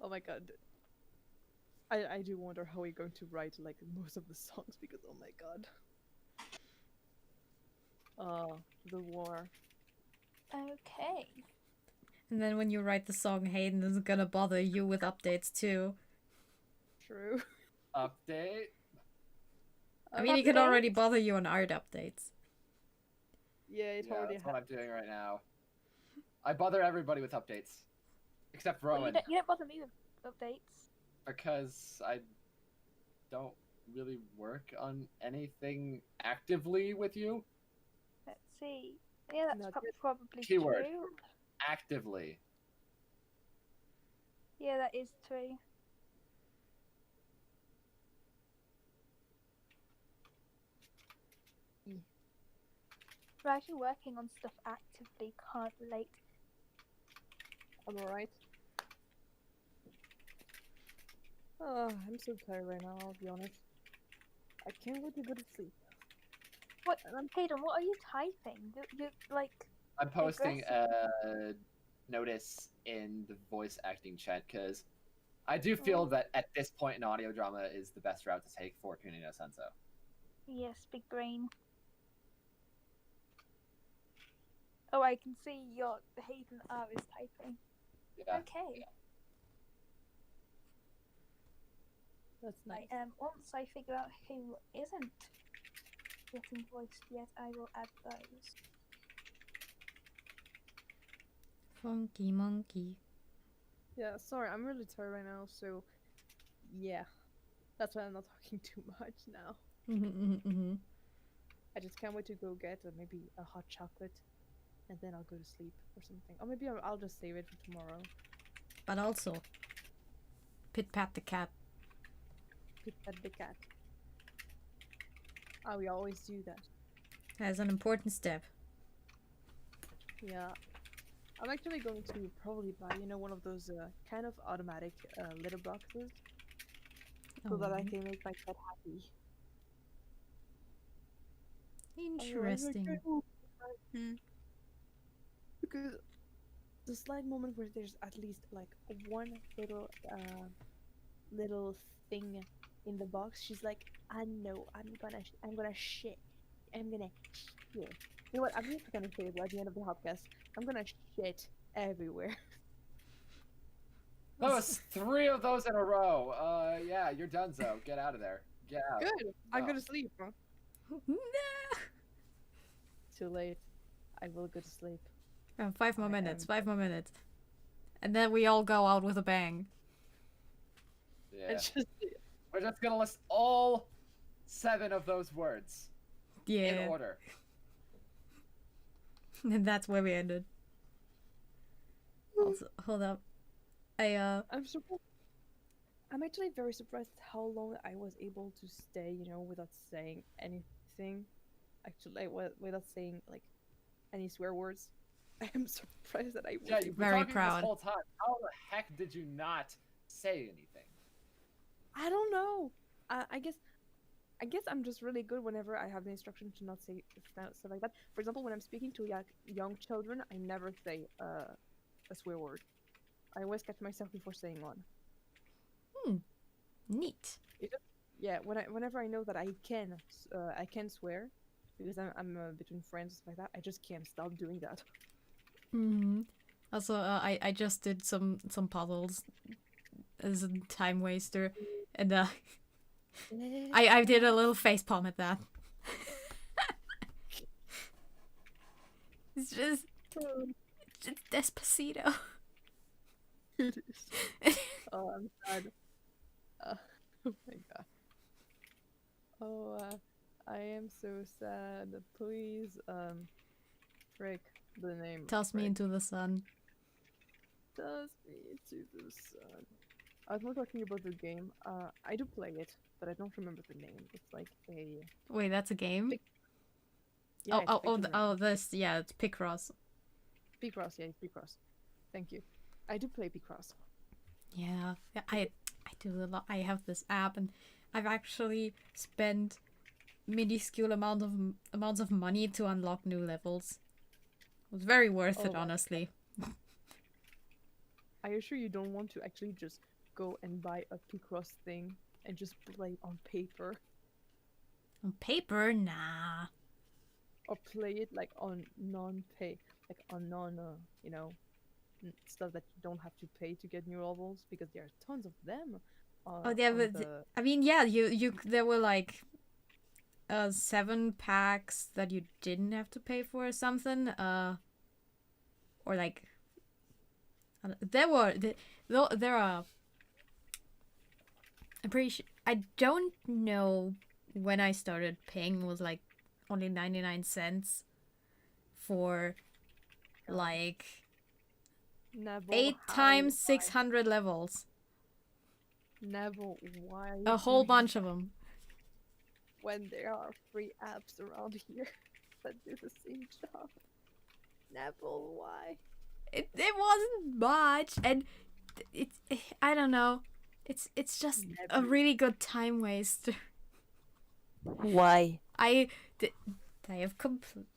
S3: Oh my god. I do wonder how we're going to write like most of the songs because oh my god. The war.
S4: Okay.
S2: And then when you write the song, Hayden is gonna bother you with updates too.
S3: True.
S1: Update.
S2: I mean, he can already bother you on art updates.
S3: Yeah, it
S1: Yeah,
S3: already
S1: that's what I'm doing right now. I bother everybody with updates. Except
S4: Well,
S1: Rowan.
S4: you don't bother me with updates.
S1: Because I don't really work on anything actively with you.
S4: Let's see. Yeah, that's
S3: No,
S4: probably
S1: Keyword.
S4: true.
S1: Actively.
S4: Yeah, that is true. We're actually working on stuff actively, can't relate.
S3: I'm alright. Oh, I'm so tired right now, I'll be honest. I can't wait to go to sleep.
S4: What, Hayden, what are you typing? You like...
S1: I'm posting
S4: Aggressive.
S1: a notice in the voice acting chat because I do feel that at this point in audio drama is the best route to take for Kunino Senso.
S4: Yes, big brain. Oh, I can see your Hayden R is typing.
S1: Yeah.
S4: Okay.
S3: That's nice.
S4: Right, once I figure out who isn't getting voiced yet, I will add those.
S2: Funky monkey.
S3: Yeah, sorry, I'm really tired right now, so yeah. That's why I'm not talking too much now. I just can't wait to go get maybe a hot chocolate and then I'll go to sleep or something. Or maybe I'll just save it for tomorrow.
S2: But also, Pit Pat the cat.
S3: Pit Pat the cat. Oh, we always do that.
S2: That's an important step.
S3: Yeah. I'm actually going to probably buy, one of those kind of automatic litter boxes so that I can make my cat happy.
S2: Interesting.
S3: Because the slight moment where there's at least like one little thing in the box, she's like, I know, I'm gonna shit. I'm gonna shit. You know what? I'm just gonna say it at the end of the Hopcast. I'm gonna shit everywhere.
S1: That was 3 of those in a row. Yeah, you're done, Zo. Get out of there. Get out.
S3: Good. I'm
S1: No.
S3: gonna sleep. Huh?
S2: Nah.
S3: Too late. I will go to sleep.
S2: 5 more
S3: I
S2: minutes.
S3: am-
S2: 5 more minutes. And then we all go out with a bang.
S1: Yeah.
S3: It's just
S1: We're just gonna list all 7 of those words in
S2: Yeah.
S1: order.
S2: And that's where we ended. Also, hold up.
S3: I'm surprised. I'm actually very surprised how long I was able to stay, without saying anything. Actually, without saying like any swear words. I am surprised that I was
S1: Yeah,
S3: able.
S1: you've been
S2: Very
S1: talking
S2: proud.
S1: this whole time. How the heck did you not say anything?
S3: I don't know. I guess I'm just really good whenever I have the instruction to not say stuff like that. For example, when I'm speaking to young children, I never say a swear word. I always catch myself before saying one.
S2: Neat.
S3: Yeah, whenever I know that I can swear, because I'm between friends and stuff like that, I just can't stop doing that.
S2: Also, I just did some puzzles as a time waster, and I did a little facepalm at that. It's just Despacito.
S3: It is. Oh, I'm sad. Oh my god. Oh, I am so sad. Please, frick the name.
S2: Toss me
S3: frick.
S2: into the sun.
S3: does me to the sun. I was more talking about the game. I do play it, but I don't remember the name. It's like a
S2: Wait, that's a game?
S3: yeah.
S2: This, yeah, it's Picross.
S3: Picross, yeah, Picross. Thank you. I do play Picross.
S2: Yeah, I do a lot. I have this app, and I've actually spent minuscule amounts of money to unlock new levels. It was very worth it,
S3: Oh,
S2: honestly.
S3: Are you sure you don't want to actually just go and buy a Picross thing and just play it on paper,
S2: On paper, nah.
S3: or play it like on non-pay, like on stuff that you don't have to pay to get new levels, because there are tons of them.
S2: Oh yeah,
S3: on
S2: but
S3: the...
S2: I mean, yeah, you there were like 7 packs that you didn't have to pay for or something. Or like there are. I'm pretty sure. I don't know when I started paying. It was like only 99 cents for like
S3: Nebel,
S2: 8
S3: how-
S2: times 600 levels.
S3: Nebel, why are you
S2: A whole
S3: doing
S2: bunch of them.
S3: when there are free apps around here that do the same job? Nebel, why?
S2: It wasn't much, and it's I don't know. It's just a really good time waste.
S3: Why?
S2: I have complete.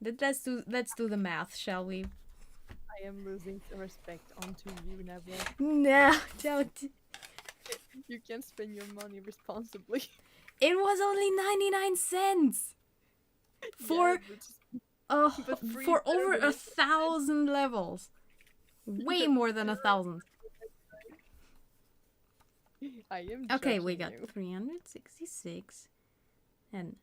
S2: Let's do the math, shall we?
S3: I am losing respect onto you, Nebel.
S2: No, don't.
S3: You can spend your money responsibly.
S2: It was only 99 cents for
S3: Yeah, but just- but free
S2: for
S3: is better
S2: over
S3: than
S2: 1,000 levels. Way more than 1,000.
S3: I am
S2: Okay, we
S3: judging
S2: got
S3: you.
S2: 366 and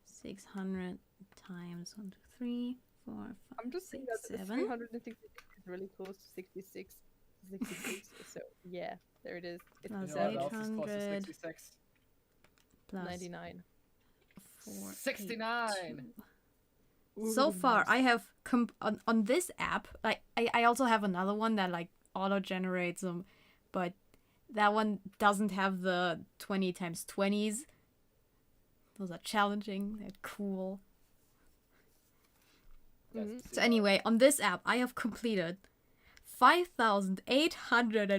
S2: 600 times 1, 2, 3, 4, 5,
S3: I'm just saying that
S2: 6, 7.
S3: 366 is really close to 66. 66. So yeah, there it is. It's
S2: Plus
S1: You know what else is close to
S2: 800
S1: 66?
S2: plus
S3: 99.
S2: 4,
S1: 69!
S2: So
S3: Ooh,
S2: far,
S3: nice.
S2: I have on this app. Like I also have another one that like auto generates them, but that one doesn't have the 20 times 20s. Those are challenging. They're cool.
S1: Yes,
S3: Mhm.
S1: see
S2: So
S1: that.
S2: anyway, on this app, I have completed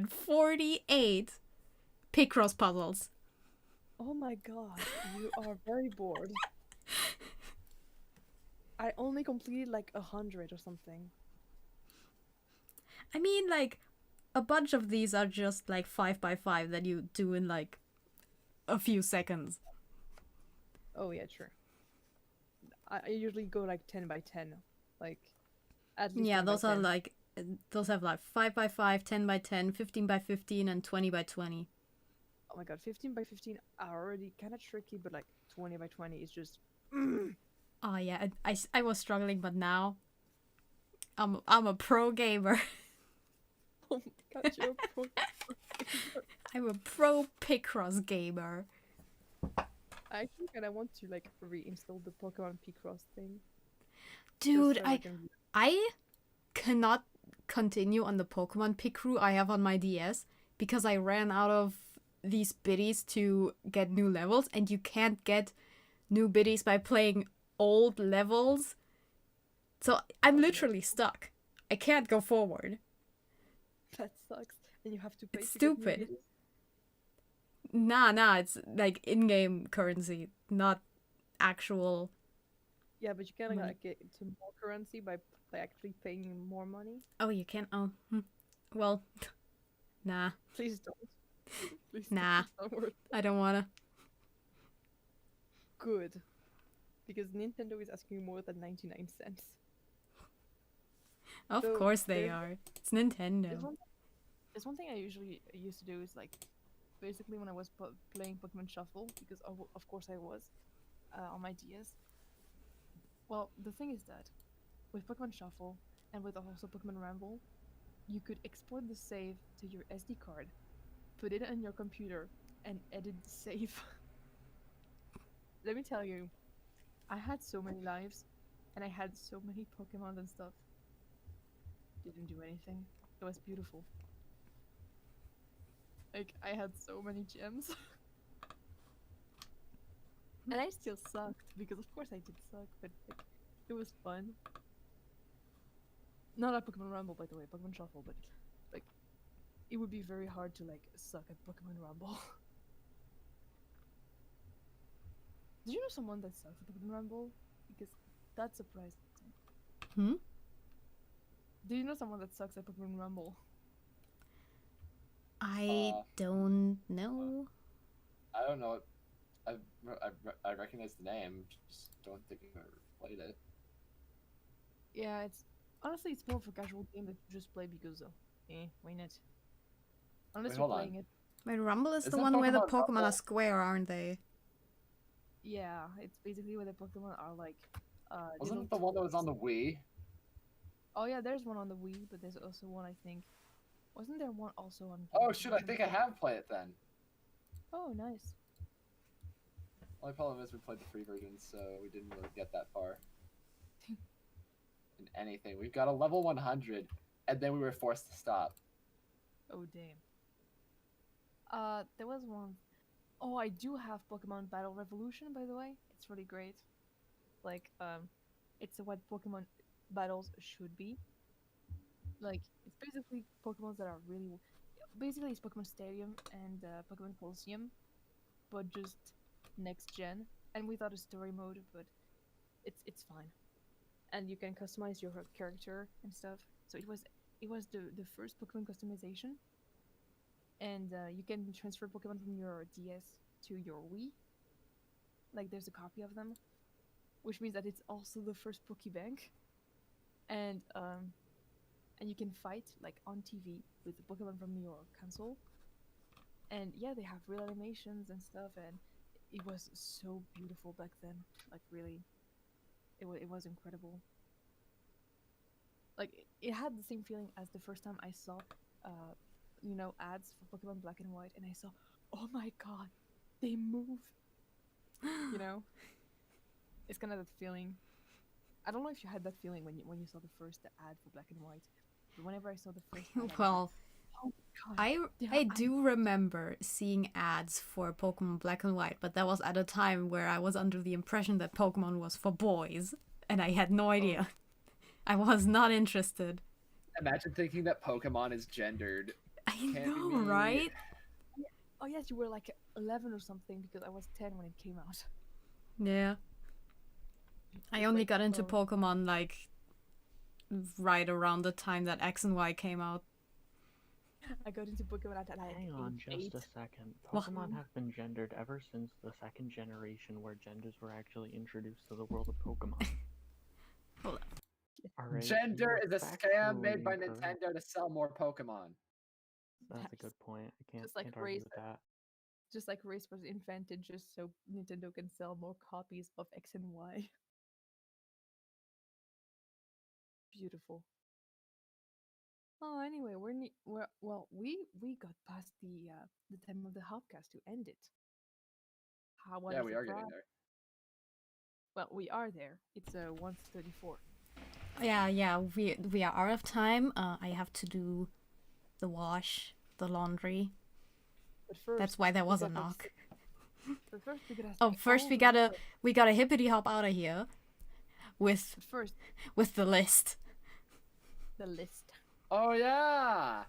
S2: 5,848 Picross puzzles.
S3: Oh my god, you are very bored. I only completed like 100 or something.
S2: I mean, like, a bunch of these are just like 5x5 that you do in like a few seconds.
S3: Oh yeah, true. I usually go like 10 by 10, like at least.
S2: Yeah,
S3: 10 by
S2: those are
S3: 10.
S2: like, those have like 5x5, 10x10, 15x15, and 20x20.
S3: Oh my god, 15 by 15 are already kind of tricky, but like 20 by 20 is just.
S2: Oh yeah, I was struggling, but now I'm a pro gamer.
S3: Oh my god, you're a pro.
S2: I'm a pro Picross gamer.
S3: I actually kind of want to like reinstall the Pokemon Picross thing.
S2: Dude,
S3: just so can...
S2: I cannot continue on the Pokemon Picross I have on my DS because I ran out of these biddies to get new levels, and you can't get new biddies by playing old levels. So I'm literally stuck. I can't go forward.
S3: That sucks. And you have to pay.
S2: It's
S3: to get new
S2: stupid.
S3: goodies?
S2: Nah, it's like in-game currency, not actual.
S3: Yeah, but you can
S2: Money.
S3: like get to more currency by actually paying more money.
S2: Oh, you can. Oh, well, nah,
S3: Please don't. Please
S2: Nah.
S3: Don't. It's not worth it.
S2: I don't wanna.
S3: Good. Because Nintendo is asking more than 99 cents.
S2: Of
S3: So,
S2: course they
S3: there's-
S2: are. It's Nintendo.
S3: There's one thing I usually used to do is like, basically when I was playing Pokemon Shuffle, because of course I was, on my DS. Well, the thing is that with Pokemon Shuffle and with also Pokemon Ramble, you could export the save to your SD card, put it on your computer, and edit the save. Let me tell you, I had so many lives, and I had so many Pokemon and stuff. Didn't do anything. It was beautiful. Like, I had so many gems. And I still sucked, because of course I did suck, but like, it was fun. Not at Pokemon Rumble, by the way, Pokemon Shuffle, but like, it would be very hard to like suck at Pokemon Rumble. Did you know someone that sucks at Pokemon Rumble? Because that surprised me.
S2: Hmm?
S3: Do you know someone that sucks at Pokemon Rumble?
S2: I don't know.
S1: I don't know. I recognize the name. Just don't think I've ever played it.
S3: Yeah, it's honestly it's more of a casual game that you just play because why not? Unless
S1: Wait,
S3: you're
S1: hold on.
S3: playing it.
S2: Wait, Rumble is the
S1: Isn't
S2: one where the
S1: Pokemon
S2: Pokemon
S1: Rumble-
S2: are square, aren't they?
S3: Yeah, it's basically where the Pokemon are like
S1: Wasn't
S3: little
S1: it the one that was on
S3: toys.
S1: the Wii?
S3: Oh yeah, there's one on the Wii, but there's also one I think. Wasn't there one also on?
S1: Oh shoot! I think I have played it then.
S3: Oh nice.
S1: Only problem is we played the free version, so we didn't really get that far. In anything, we've got a level 100, and then we were forced to stop.
S3: Oh damn. There was one. Oh, I do have Pokemon Battle Revolution, by the way. It's really great. Like, it's what Pokemon battles should be. Like, it's basically Pokemon that are really. Basically, it's Pokemon Stadium and Pokemon Colosseum, but just next gen and without a story mode. But it's fine, and you can customize your character and stuff. So it was the first Pokemon customization, and you can transfer Pokemon from your DS to your Wii. Like there's a copy of them, which means that it's also the first Pokebank, and you can fight like on TV with the Pokemon from your console. And yeah, they have real animations and stuff, and it was so beautiful back then. Like really, it was incredible. Like it had the same feeling as the first time I saw, ads for Pokemon Black and White, and I saw, oh my god, they move. You know, it's kind of that feeling. I don't know if you had that feeling when you saw the first ad for Black and White, but whenever I saw the first ad, I was like,
S2: Well,
S3: oh my god.
S2: I do remember seeing ads for Pokemon Black and White, but that was at a time where I was under the impression that Pokemon was for boys, and I had no idea. I was not interested.
S1: Imagine thinking that Pokemon is gendered.
S2: I
S1: Can't be
S2: know,
S1: me.
S2: right?
S3: Oh yes, you were like 11 or something because I was 10 when it came out.
S2: Yeah. I
S3: It's
S2: only
S3: like,
S2: got into
S3: well,
S2: Pokemon like right around the time that X and Y came out.
S3: I got into Pokemon at like
S5: Hang on
S3: age
S5: just
S3: 8.
S5: a second.
S2: What?
S5: Pokemon have been gendered ever since the second generation where genders were actually introduced to the world of Pokemon.
S2: Hold
S5: Alright,
S1: Gender
S5: you are
S1: is a scam made by
S5: factually incorrect.
S1: Nintendo to sell more Pokemon.
S5: That's a
S3: Nice.
S5: good point. I can't,
S3: Just like
S5: can't argue with
S3: Razor.
S5: that.
S3: Just like Race was invented just so Nintendo can sell more copies of X and Y. Beautiful. Oh, anyway, we got past the time of the Hopcast to end it. How was
S1: Yeah,
S3: the
S1: we are getting
S3: surprise?
S1: there.
S3: Well, we are there. It's 1:34.
S2: Yeah, we are out of time. I have to do the wash, the laundry.
S3: But first,
S2: That's why there was a
S3: gotta
S2: knock.
S3: But first, we gotta.
S2: Oh,
S3: say
S2: first
S3: all
S2: we
S3: the
S2: gotta
S3: words.
S2: we gotta hippity hop out of here with
S3: But first,
S2: the list.
S3: the list.
S1: Oh yeah!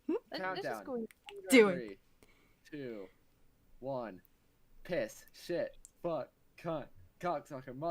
S3: Let's
S1: Countdown.
S3: just go.
S2: Do it.
S1: 3, 2, 1. Piss, shit, fuck, cunt, cocksucker, mother.